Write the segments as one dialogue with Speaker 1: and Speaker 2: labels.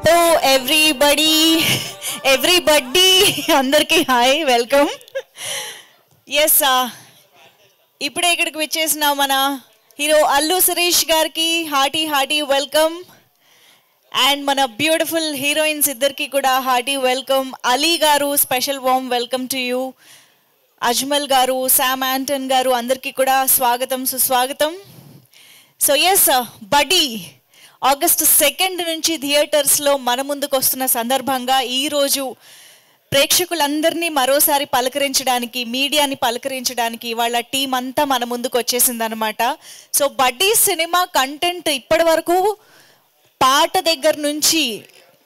Speaker 1: Hello everybody అందరికీ hi, welcome. Yes, ఇప్పుడే ఇక్కడికి వచ్చేసిన మన హీరో అల్లు శిరీష్ గారికి హార్టీ వెల్కమ్. అండ్ మన బ్యూటిఫుల్ హీరోయిన్స్ ఇద్దరికి కూడా హార్టీ వెల్కమ్. అలీ గారు special warm welcome to you. Ajmal గారు, శామ్ యాంటన్ గారు అందరికీ కూడా స్వాగతం సుస్వాగతం. సో ఎస్, బడీ ఆగస్టు 2 నుంచి థియేటర్స్లో మన ముందుకు వస్తున్న సందర్భంగా ఈరోజు ప్రేక్షకులందరినీ మరోసారి పలకరించడానికి, మీడియాని పలకరించడానికి వాళ్ళ టీం అంతా మన ముందుకు వచ్చేసిందనమాట. సో బడ్డీ సినిమా కంటెంట్ ఇప్పటి వరకు పాట దగ్గర నుంచి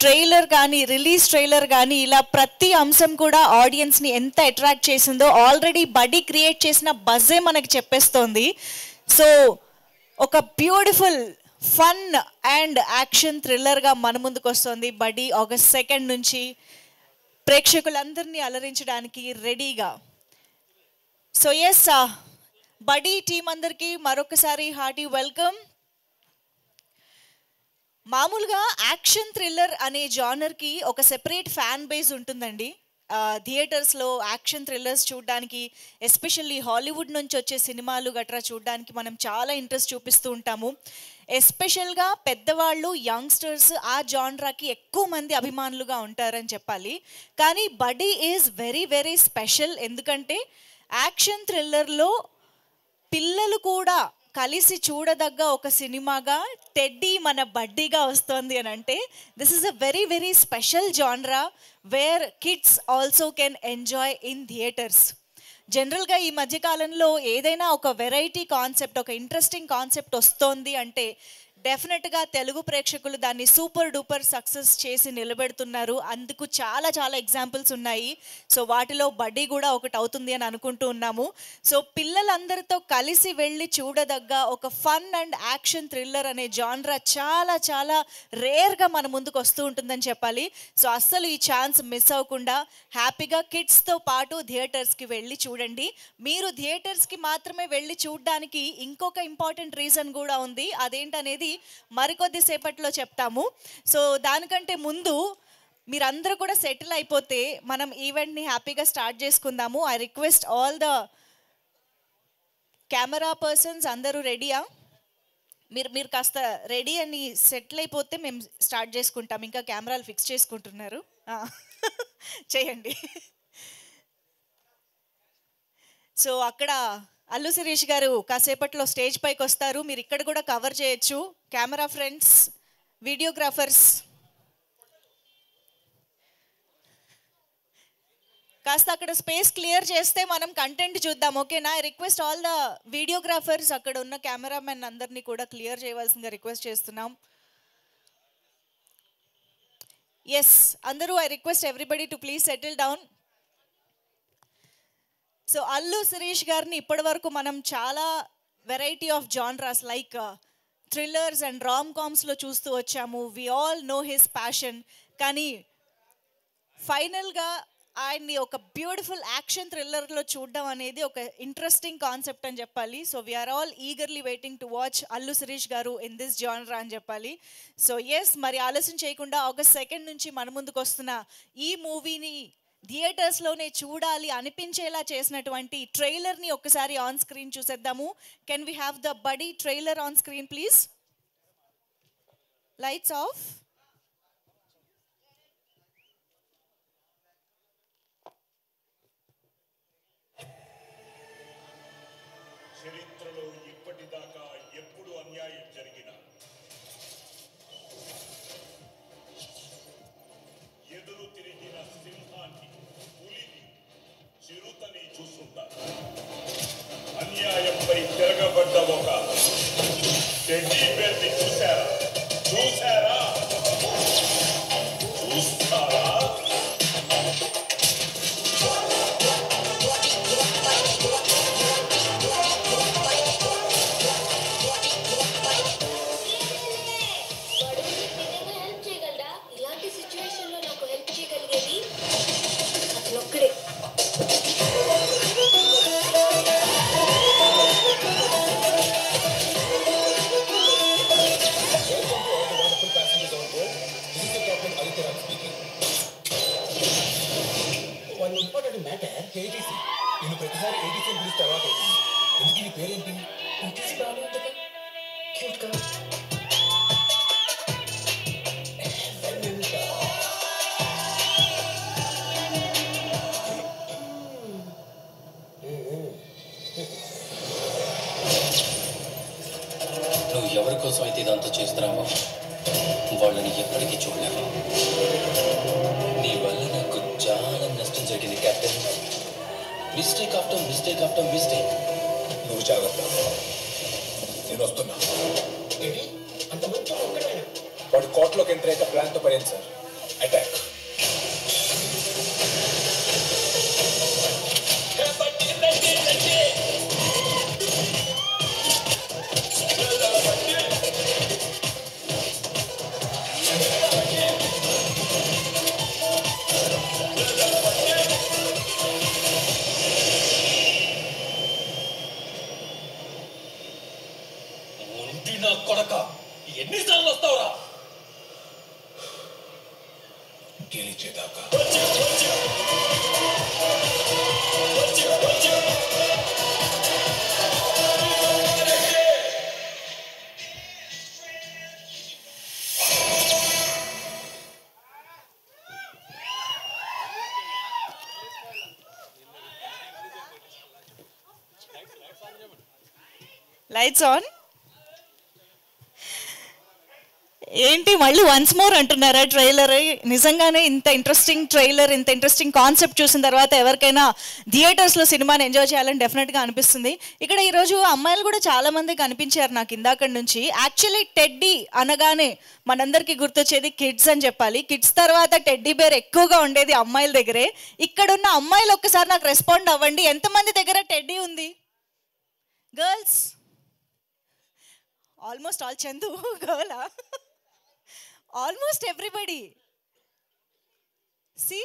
Speaker 1: ట్రైలర్ కానీ, రిలీజ్ ట్రైలర్ కానీ, ఇలా ప్రతి అంశం కూడా ఆడియన్స్ని ఎంత అట్రాక్ట్ చేసిందో ఆల్రెడీ బడ్డీ క్రియేట్ చేసిన బజ్జే మనకి చెప్పేస్తోంది. సో ఒక బ్యూటిఫుల్ ఫన్ అండ్ యాక్షన్ థ్రిల్లర్గా మన ముందుకు వస్తుంది బడ్డీ ఆగస్ట్ 2 నుంచి ప్రేక్షకులందరినీ అలరించడానికి రెడీగా. సో ఎస్, బడ్డీ టీం అందరికీ మరొకసారి హార్టీ వెల్కమ్. మామూలుగా యాక్షన్ థ్రిల్లర్ అనే జానర్కి ఒక సెపరేట్ ఫ్యాన్ బేస్ ఉంటుందండి. థియేటర్స్లో యాక్షన్ థ్రిల్లర్స్ చూడడానికి, ఎస్పెషల్లీ హాలీవుడ్ నుంచి వచ్చే సినిమాలు గట్రా చూడడానికి మనం చాలా ఇంట్రెస్ట్ చూపిస్తూ ఉంటాము. ఎస్పెషల్గా పెద్దవాళ్ళు, యంగ్స్టర్స్ ఆ జానరాకి ఎక్కువ మంది అభిమానులుగా ఉంటారని చెప్పాలి. కానీ బడ్డీ ఈజ్ వెరీ వెరీ స్పెషల్. ఎందుకంటే యాక్షన్ థ్రిల్లర్లో పిల్లలు కూడా కలిసి చూడదగ్గ ఒక సినిమాగా టెడ్డీ మన బడ్డీగా వస్తుంది అని అంటే this is a very very special జానరా where kids also can enjoy in theatres. జనరల్గా ఈ మధ్యకాలంలో ఏదైనా ఒక వెరైటీ కాన్సెప్ట్, ఒక ఇంట్రెస్టింగ్ కాన్సెప్ట్ వస్తోంది అంటే డెఫినెట్గా తెలుగు ప్రేక్షకులు దాన్ని సూపర్ డూపర్ సక్సెస్ చేసి నిలబెడుతున్నారు. అందుకు చాలా చాలా ఎగ్జాంపుల్స్ ఉన్నాయి. సో వాటిలో బడ్డీ కూడా ఒకటి అవుతుంది అని అనుకుంటూ ఉన్నాము. సో పిల్లలందరితో కలిసి వెళ్ళి చూడదగ్గ ఒక ఫన్ అండ్ యాక్షన్ థ్రిల్లర్ అనే జానరా చాలా చాలా రేర్గా మన ముందుకు వస్తూ ఉంటుందని చెప్పాలి. సో అస్సలు ఈ ఛాన్స్ మిస్ అవ్వకుండా హ్యాపీగా కిడ్స్తో పాటు థియేటర్స్కి వెళ్ళి చూడండి. మీరు థియేటర్స్కి మాత్రమే వెళ్ళి చూడడానికి ఇంకొక ఇంపార్టెంట్ రీజన్ కూడా ఉంది. అదేంటనేది మరికొద్ది సేపట్లో చెప్తాము. సో దానికంటే ముందు మీరందరూ కూడా సెటిల్ అయిపోతే మనం ఈవెంట్ని హ్యాపీగా స్టార్ట్ చేసుకుందాము. I request all the camera persons, అందరూ రెడీయా? మీరు కాస్త రెడీ అని సెటిల్ అయిపోతే మేము స్టార్ట్ చేసుకుంటాం. ఇంకా కెమెరాలు ఫిక్స్ చేసుకుంటున్నారు, చేయండి. సో అక్కడ అల్లు శిరీష్ గారు కాసేపట్లో స్టేజ్ పైకి వస్తారు. మీరు ఇక్కడ కూడా కవర్ చేయొచ్చు. కెమెరా ఫ్రెండ్స్, వీడియోగ్రాఫర్స్ కాస్త అక్కడ స్పేస్ క్లియర్ చేస్తే మనం కంటెంట్ చూద్దాం, ఓకేనా? I request all the videographers, అక్కడ ఉన్న కెమెరామెన్ అందరినీ కూడా క్లియర్ చేయవలసిందిగా రిక్వెస్ట్ చేస్తున్నాం. ఎస్, అందరూ I request everybody to please settle down. So Allu Sirish గారిని ఇప్పటి వరకు మనం చాలా variety of genres like thrillers and రామ్ కామ్స్లో చూస్తూ వచ్చాము. We all know his passion. కానీ ఫైనల్గా ఆయన్ని ఒక బ్యూటిఫుల్ యాక్షన్ థ్రిల్లర్లో చూడడం అనేది ఒక ఇంట్రెస్టింగ్ కాన్సెప్ట్ అని చెప్పాలి. So we are all eagerly waiting to watch Allu Sirish గారు ఇన్ దిస్ జానరా అని చెప్పాలి. సో ఎస్, మరి ఆలస్యం చేయకుండా ఆగస్ట్ 2 నుంచి మన ముందుకు వస్తున్న ఈ మూవీని థియేటర్స్లోనే చూడాలి అనిపించేలా చేసినటువంటి ట్రైలర్ని ఒక్కసారి ఆన్ స్క్రీన్ చూసేద్దాము. Can we have the buddy trailer on screen please? Lights off.
Speaker 2: చరిత్రలో ఇప్పటిదాకా ఎప్పుడు అన్యాయం జరిగినా ఎదురు తిరిగిన సింహాన్ని, పులిని, చిరుతని చూస్తుంటారు. అన్యాయంపై తిరగబడ్డ ఒక టెడ్డీ బేర్ని చూశారా? చూస్తారా?
Speaker 3: ఏటీసీ. నేను ప్రతిసారి ఏటీసీ అని పిలిస్తే అలవాటు అవుతుంది. ఎందుకు నీ పేరేంటి? ఏటీసీ బాగానే ఉంటుంది. క్యూట్ గా.
Speaker 4: నువ్వు ఎవరి కోసం అయితే ఇదంతా చేస్తున్నావో వాళ్ళని ఎప్పటికీ చూడలేవు. నీ వల్ల నాకు చాలా నష్టం జరిగింది captain. Mistake after mistake after mistake.
Speaker 3: నువ్వు జాగ్రత్త, నేను వస్తున్నా. వాడు కోర్టులోకి ఎంటర్ అయితే ప్లాన్తో పడింది సార్. అటాక్.
Speaker 4: నా కొడక ఎన్నిసార్లు వస్తావురా?
Speaker 3: గెలిచేదాకా.
Speaker 1: Lights on. ఏంటి మళ్ళీ వన్స్ మోర్ అంటున్నారా ట్రైలర్? నిజంగానే ఇంత ఇంట్రెస్టింగ్ ట్రైలర్, ఇంత ఇంట్రెస్టింగ్ కాన్సెప్ట్ చూసిన తర్వాత ఎవరికైనా థియేటర్స్లో సినిమాని ఎంజాయ్ చేయాలని డెఫినెట్గా అనిపిస్తుంది. ఇక్కడ ఈరోజు అమ్మాయిలు కూడా చాలా మంది కనిపించారు నాకు ఇందాక నుంచి. యాక్చువల్లీ టెడ్డీ అనగానే మనందరికీ గుర్తొచ్చేది కిడ్స్ అని చెప్పాలి. కిడ్స్ తర్వాత టెడ్డీ బేర్ ఎక్కువగా ఉండేది అమ్మాయిల దగ్గరే. ఇక్కడున్న అమ్మాయిలు ఒక్కసారి నాకు రెస్పాండ్ అవ్వండి. ఎంతమంది దగ్గర టెడ్డీ ఉంది? Girls almost all. చందు గర్లా? Almost everybody. సి,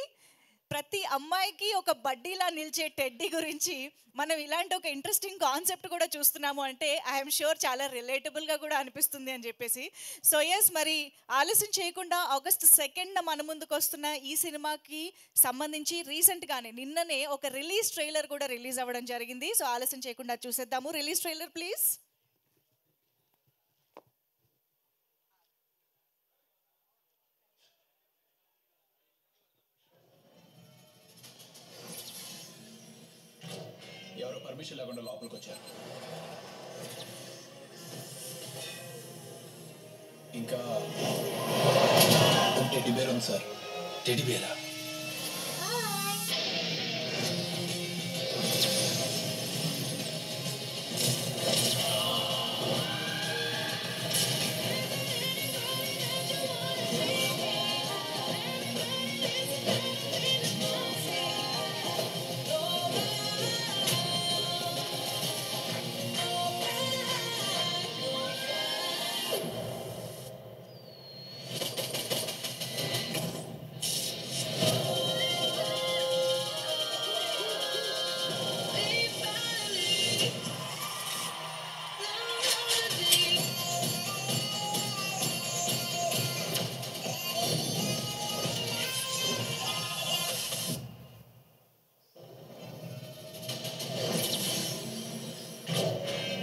Speaker 1: ప్రతి అమ్మాయికి ఒక బడ్డీలా నిలిచే టెడ్డీ గురించి మనం ఇలాంటి ఒక ఇంట్రెస్టింగ్ కాన్సెప్ట్ కూడా చూస్తున్నాము అంటే ఐఎమ్ షూర్ చాలా రిలేటబుల్గా కూడా అనిపిస్తుంది అని చెప్పేసి. సో ఎస్, మరి ఆలస్యం చేయకుండా August 2nd మన ముందుకు వస్తున్న ఈ సినిమాకి సంబంధించి రీసెంట్గానే నిన్ననే ఒక రిలీజ్ ట్రైలర్ కూడా రిలీజ్ అవ్వడం జరిగింది. సో ఆలస్యం చేయకుండా చూసేద్దాము. Release trailer please.
Speaker 3: ఎవరో పర్మిషన్ లేకుండా లోపలికి వచ్చారు. ఇంకా టెడ్డీ బేర్ ఉంది సార్.
Speaker 4: టెడ్డీ బేరా?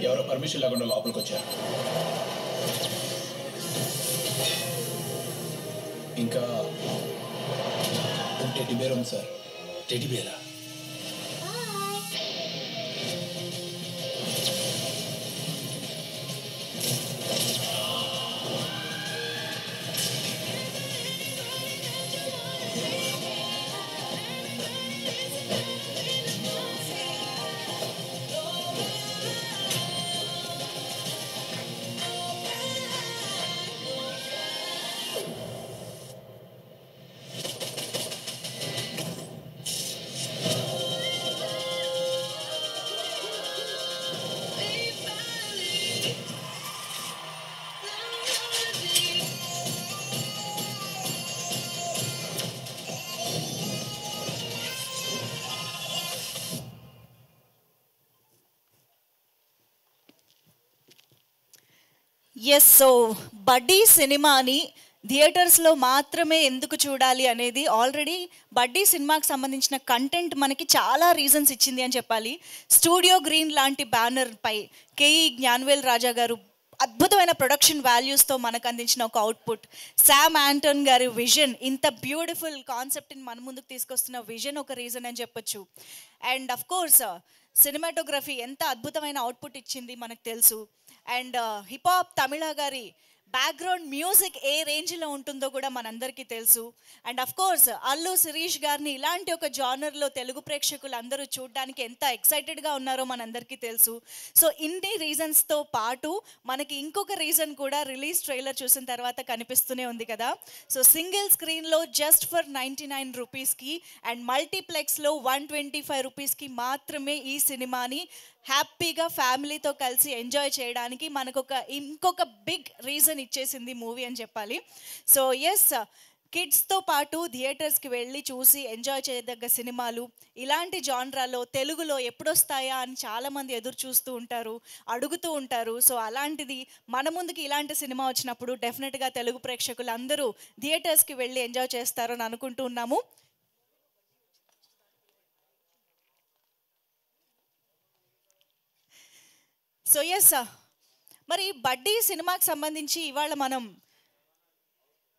Speaker 3: ఎవరో పర్మిషన్ లేకుండా లోపలికి వచ్చారు. ఇంకా టెడ్డీ బేర్ ఉంది sir.
Speaker 4: Teddy Bera?
Speaker 1: Yes, so బడ్డీ సినిమాని థియేటర్స్లో మాత్రమే ఎందుకు చూడాలి అనేది ఆల్రెడీ బడ్డీ సినిమాకి సంబంధించిన కంటెంట్ మనకి చాలా రీజన్స్ ఇచ్చింది అని చెప్పాలి. స్టూడియో గ్రీన్ లాంటి బ్యానర్ పై కేఈ జ్ఞానవేల్ రాజా గారు అద్భుతమైన ప్రొడక్షన్ వాల్యూస్తో మనకు అందించిన ఒక అవుట్పుట్, శామ్ యాంటన్ గారి విజన్, ఇంత బ్యూటిఫుల్ కాన్సెప్ట్ని మన ముందుకు తీసుకొస్తున్న విజన్ ఒక రీజన్ అని చెప్పొచ్చు. అండ్ అఫ్ కోర్స్ సినిమాటోగ్రఫీ ఎంత అద్భుతమైన అవుట్పుట్ ఇచ్చింది మనకు తెలుసు. అండ్ హిప్ హాప్ తమిళ గారి బ్యాక్గ్రౌండ్ మ్యూజిక్ ఏ రేంజ్లో ఉంటుందో కూడా మనందరికీ తెలుసు. And of course Allu Sirish గారిని ఇలాంటి ఒక జానర్లో తెలుగు ప్రేక్షకులు అందరూ చూడడానికి ఎంత ఎక్సైటెడ్గా ఉన్నారో మనందరికీ తెలుసు. సో ఇన్ని రీజన్స్తో పాటు మనకి ఇంకొక రీజన్ కూడా రిలీజ్ ట్రైలర్ చూసిన తర్వాత కనిపిస్తూనే ఉంది కదా. సో సింగిల్ స్క్రీన్లో జస్ట్ ఫర్ 99 రూపీస్కి అండ్ మల్టీప్లెక్స్లో 125 రూపీస్కి మాత్రమే ఈ సినిమాని హ్యాపీగా ఫ్యామిలీతో కలిసి ఎంజాయ్ చేయడానికి మనకు ఇంకొక బిగ్ రీజన్ ఇచ్చేసింది మూవీ అని చెప్పాలి. సో ఎస్, కిడ్స్తో పాటు థియేటర్స్కి వెళ్ళి చూసి ఎంజాయ్ చేయదగ్గ సినిమాలు ఇలాంటి జాన్రాలో తెలుగులో ఎప్పుడొస్తాయా అని చాలామంది ఎదురు చూస్తూ ఉంటారు, అడుగుతూ ఉంటారు. సో అలాంటిది మన ముందుకి ఇలాంటి సినిమా వచ్చినప్పుడు డెఫినెట్గా తెలుగు ప్రేక్షకులు అందరూ థియేటర్స్కి వెళ్ళి ఎంజాయ్ చేస్తారని అనుకుంటూ ఉన్నాము. సో ఎస్, మరి బడ్డీ సినిమాకి సంబంధించి ఇవాళ మనం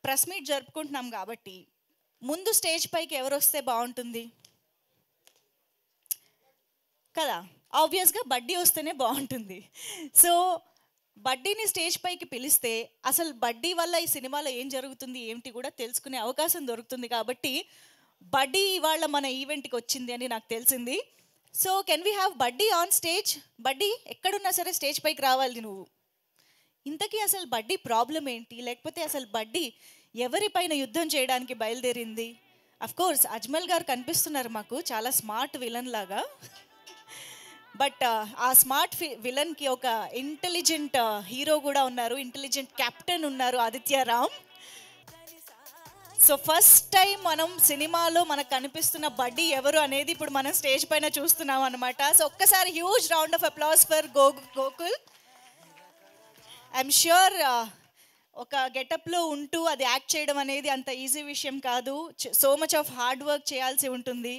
Speaker 1: ప్రెస్ మీట్ జరుపుకుంటున్నాం కాబట్టి ముందు స్టేజ్ పైకి ఎవరు వస్తే బాగుంటుంది కదా, ఆబ్వియస్గా బడ్డీ వస్తేనే బాగుంటుంది. సో బడ్డీని స్టేజ్ పైకి పిలిస్తే అసలు బడ్డీ వల్ల ఈ సినిమాలో ఏం జరుగుతుంది ఏమిటి కూడా తెలుసుకునే అవకాశం దొరుకుతుంది. కాబట్టి బడ్డీ ఇవాళ మన ఈవెంట్కి వచ్చింది అని నాకు తెలిసింది. సో కెన్ వీ హ్యావ్ బడ్డీ ఆన్ స్టేజ్? బడ్డీ ఎక్కడున్నా సరే స్టేజ్ పైకి రావాలి నువ్వు. ఇంతకీ అసలు బడ్డీ ప్రాబ్లం ఏంటి, లేకపోతే అసలు బడ్డీ ఎవరిపైన యుద్ధం చేయడానికి బయలుదేరింది? అఫ్ కోర్స్ అజ్మల్ గారు కనిపిస్తున్నారు మాకు చాలా స్మార్ట్ విలన్ లాగా. బట్ ఆ స్మార్ట్ విలన్కి ఒక ఇంటెలిజెంట్ హీరో కూడా ఉన్నారు, ఇంటెలిజెంట్ కెప్టెన్ ఉన్నారు, Aditya Ram. So first time మనం సినిమాలో మనకు కనిపిస్తున్న బడ్డీ ఎవరు అనేది ఇప్పుడు మనం స్టేజ్ పైన చూస్తున్నాం అనమాట. సో ఒక్కసారి huge round of applause for Gokul. I'm sure ఒక గెటప్లో ఉంటూ అది యాక్ట్ చేయడం అనేది అంత ఈజీ విషయం కాదు, so much of hard work చేయాల్సి ఉంటుంది.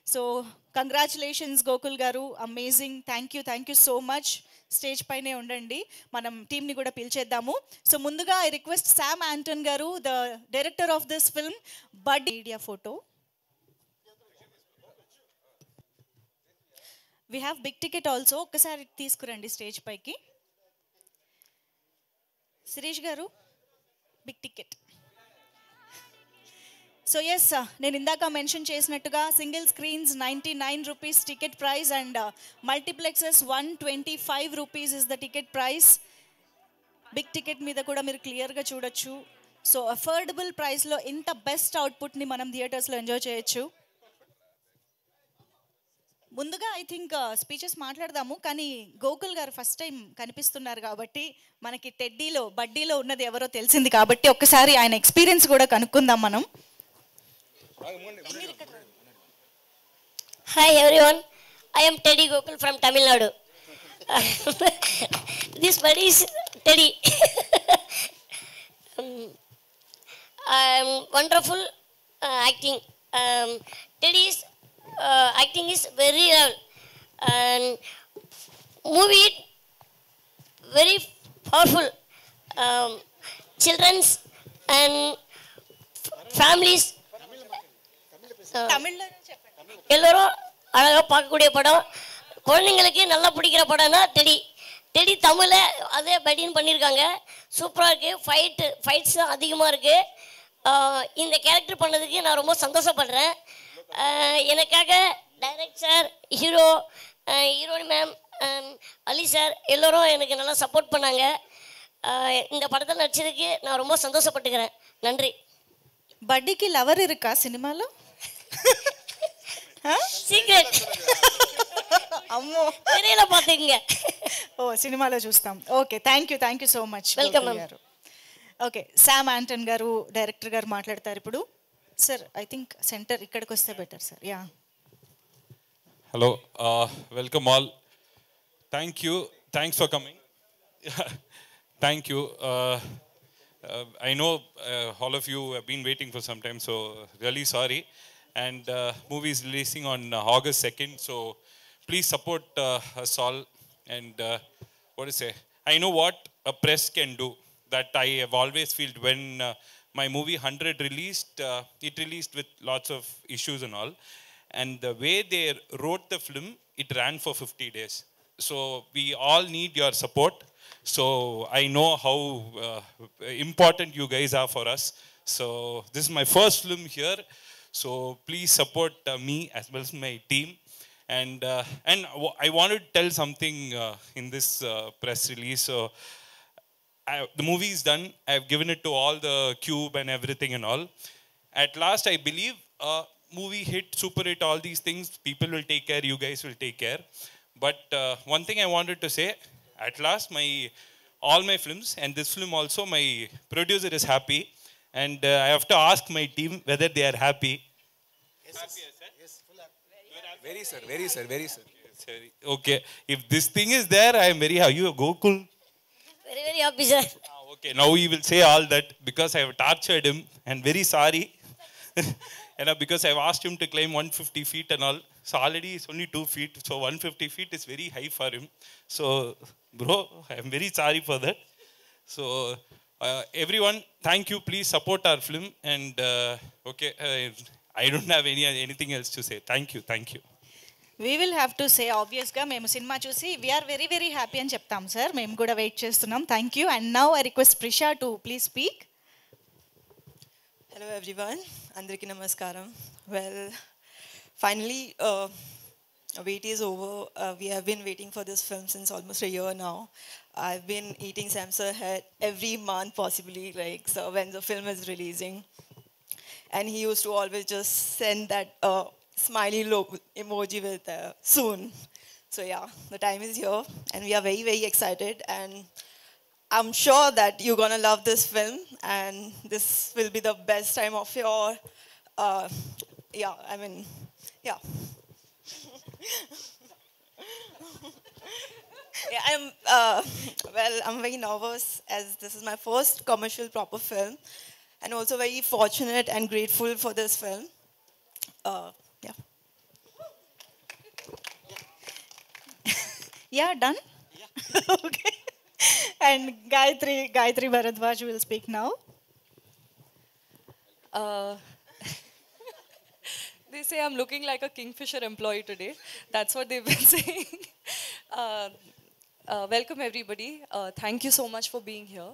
Speaker 1: సో కంగ్రాచులేషన్స్ గోకుల్ గారు, amazing, thank you so much. Stage పైనే ఉండండి, మనం టీంని కూడా పిలిచేద్దాము. సో ముందుగా ఐ రిక్వెస్ట్ శామ్ యాంటన్ గారు, the director of this film Buddy, media photo. We have big ticket also, ఒక్కసారి తీసుకురండి స్టేజ్ పైకి. శిరీష్ గారు, బిగ్ టికెట్. సో ఎస్, నేను ఇందాక మెన్షన్ చేసినట్టుగా single screens 99 rupees ticket price and multiplexes 125 rupees is the ticket price. Big ticket మీద కూడా మీరు క్లియర్గా చూడొచ్చు. సో అఫోర్డబుల్ ప్రైస్లో ఇంత బెస్ట్ అవుట్పుట్ని మనం థియేటర్స్లో ఎంజాయ్ చేయొచ్చు. ముందుగా ఐ థింక్ స్పీచెస్ మాట్లాడదాము, కానీ గోకుల్ గారు ఫస్ట్ టైం కనిపిస్తున్నారు కాబట్టి మనకి బడ్డీలో ఉన్నది ఎవరో తెలిసింది కాబట్టి ఒక్కసారి ఆయన ఎక్స్పీరియన్స్ కూడా కనుక్కుందాం మనం.
Speaker 5: Hi everyone, I am Teddy Gokul from Tamil Nadu. This buddy is Teddy. Wonderful acting. Teddy's acting is very well, and movie very powerful. Children's and families. எல்லோரும் அழகாக பார்க்கக்கூடிய படம், குழந்தைங்களுக்கு நல்லா பிடிக்கிற படம்னா டெடி தமிழை அதே பட்டின்னு பண்ணியிருக்காங்க. சூப்பராக இருக்குது, ஃபைட்ஸ் அதிகமாக இருக்குது. இந்த கேரக்டர் பண்ணதுக்கு நான் ரொம்ப சந்தோஷப்படுறேன். எனக்காக டைரக்டர், ஹீரோயின் மேம், அலி சார் எல்லோரும் எனக்கு நல்லா சப்போர்ட் பண்ணாங்க. இந்த படத்தில் நடிச்சதுக்கு நான் ரொம்ப சந்தோஷப்பட்டுக்கிறேன். நன்றி.
Speaker 1: బడ్డీకి లవర్ இருக்கா సినిమాలో?
Speaker 5: సీక్రెట్
Speaker 1: అమ్మో,
Speaker 5: తెరేలా పాతీங்க.
Speaker 1: ఓ సినిమాలో చూస్తాం. Okay, thank you so much.
Speaker 5: Welcome
Speaker 1: గారు. ఓకే, శామ్ యాంటన్ గారు డైరెక్టర్ గారు మాట్లాడతారు ఇప్పుడు. సార్ ఐ థింక్ సెంటర్ ఇక్కడికి వస్తే better sir. Yeah,
Speaker 6: hello, welcome all. Thanks for coming. Thank you. I know all of you have been waiting for some time, so really sorry. And movie is releasing on August 2nd, so please support us all. And what to say? I know what a press can do. That I have always felt when my movie 100 released. It released with lots of issues and all. And the way they wrote the film, it ran for 50 days. So we all need your support. So I know how important you guys are for us. So this is my first film here. So please support me as well as my team. And I want to tell something in this press release. So the movie is done. I've given it to all the cube and everything and all. At last, I believe movie hit, super hit, all these things. People will take care. You guys will take care. But one thing I wanted to say, at last, all my films and this film also, my producer is happy, and I have to ask my team whether they are happy.
Speaker 3: Very sir, very sir, very sir.
Speaker 6: Okay. If this thing is there, I am very happy. You go cool.
Speaker 5: Very, very happy, sir.
Speaker 6: Okay, now he will say all that because I have tortured him and very sorry. Because I've asked him to climb 150 feet and all. So already it's only 2 feet. So 150 feet is very high for him. So, bro, I'm very sorry for that. So, everyone, thank you. Please support our film. And, okay, I don't have anything else to say. Thank you. Thank you.
Speaker 1: We will have to say ఆబ్వియస్గా మేము cinema చూసి we are very very happy అని చెప్తాం sir. మేము కూడా wait చేస్తున్నాం. Thank you. And now I request Prisha to please speak.
Speaker 7: Hello everyone, Andraki Namaskaram. Well, finally, wait is over. We have been waiting for this film since almost a year now. I've been eating Samsar head every month possibly, like, so when the film is releasing. And he used to always just send that smiley emoji with soon. So yeah, the time is here and we are very, very excited. And I'm sure that you're going to love this film and this will be the best time of your, yeah. Yeah, I'm very nervous as this is my first commercial proper film and also very fortunate and grateful for this film. Yeah.
Speaker 1: Yeah, done? Yeah. Okay. And Gayatri Bharadwaj will speak now.
Speaker 8: They say I'm looking like a Kingfisher employee today. That's what they've been saying. Welcome everybody. Thank you so much for being here.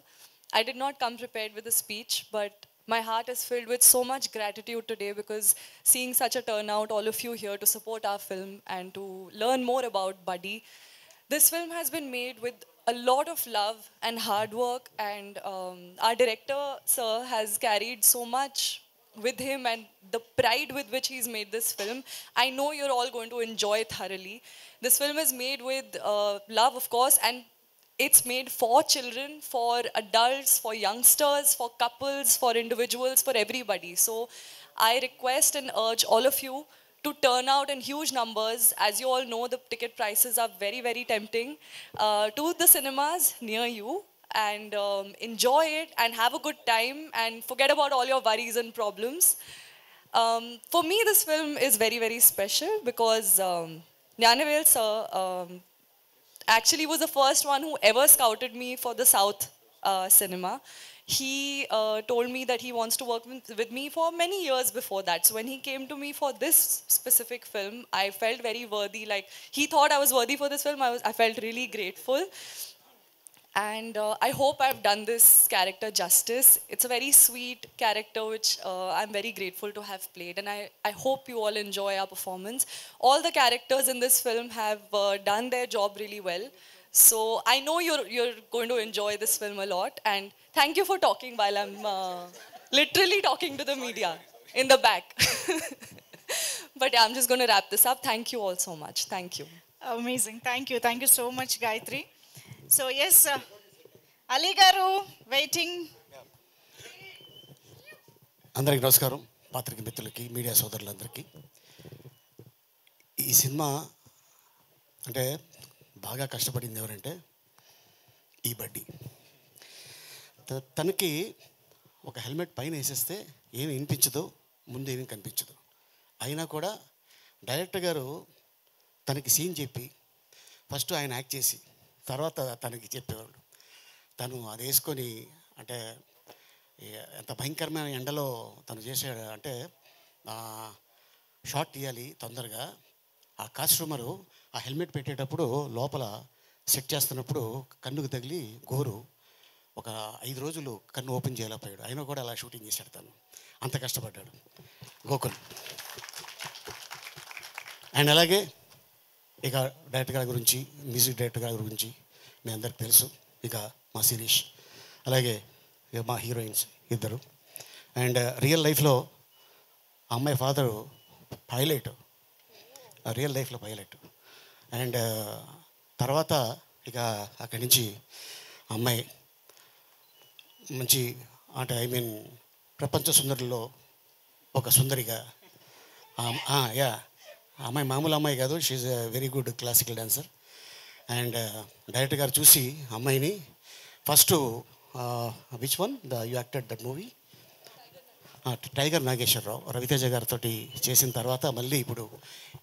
Speaker 8: I did not come prepared with a speech, but my heart is filled with so much gratitude today because seeing such a turnout, all of you here to support our film and to learn more about Buddy. This film has been made with a lot of love and hard work, and our director, sir, has carried so much with him and the pride with which he's made this film. I know you're all going to enjoy thoroughly. This film is made with love, of course, and it's made for children, for adults, for youngsters, for couples, for individuals, for everybody. So I request and urge all of you to turn out in huge numbers. As you all know, the ticket prices are very, very tempting. To the cinemas near you and enjoy it and have a good time and forget about all your worries and problems. For me, this film is very, very special because Jnanavel sir actually was the first one who ever scouted me for the South cinema. He told me that he wants to work with me for many years before that. So when he came to me for this specific film, I felt very worthy. Like, he thought I was worthy for this film. I felt really grateful. And I hope I've done this character justice. It's a very sweet character which I'm very grateful to have played. And I hope you all enjoy our performance. All the characters in this film have done their job really well. So I know you're going to enjoy this film a lot. And thank you for talking while I'm literally talking to the media in the back. But yeah, I'm just going to wrap this up. Thank you all so much. Thank you.
Speaker 1: Amazing. Thank you. Thank you so much, Gayatri. So yes, Ali Garu, waiting.
Speaker 9: అందరికీ నమస్కారం. పాత్రిక మిత్రులకి, media సోదరులందరికీ. ఈ cinema అంటే బాగా కష్టపడింది ఎవరంటే ఈ బడ్డీ. తనకి ఒక హెల్మెట్ పైన వేసేస్తే ఏమి వినిపించదు, ముందు ఏమీ కనిపించదు. అయినా కూడా డైరెక్టర్ గారు తనకి సీన్ చెప్పి ఫస్ట్ ఆయన యాక్ట్ చేసి తర్వాత తనకి చెప్పేవాళ్ళు. తను అది వేసుకొని అంటే ఎంత భయంకరమైన ఎండలో తను చేసాడు అంటే షాట్ తీయాలి తొందరగా. ఆ కాస్ట్యూమరు ఆ హెల్మెట్ పెట్టేటప్పుడు లోపల సెట్ చేస్తున్నప్పుడు కన్నుకు తగిలి గోరు ఒక 5 రోజులు కన్ను ఓపెన్ చేయలేకపోయాడు. అయినా కూడా అలా షూటింగ్ చేశాడు. తను అంత కష్టపడ్డాడు గోకుల్. అండ్ అలాగే ఇక డైరెక్టర్ గారి గురించి, మ్యూజిక్ డైరెక్టర్ గారి గురించి మీ అందరికి తెలుసు. ఇక మా శిరీష్, అలాగే ఇక మా హీరోయిన్స్ ఇద్దరు. అండ్ రియల్ లైఫ్లో అమ్మాయి ఫాదరు పైలట్, రియల్ లైఫ్లో పైలట్. అండ్ తర్వాత ఇక అక్కడి నుంచి అమ్మాయి మంచి అంటే ఐ మీన్ ప్రపంచ సుందరిలో ఒక సుందరిగా. యా, అమ్మాయి మామూలు అమ్మాయి కాదు, she a very good classical dancer. And director గారు చూసి అమ్మాయిని first which one you acted that movie Tiger Nageswararao, Raviteja గారితో చేసిన తర్వాత మళ్ళీ ఇప్పుడు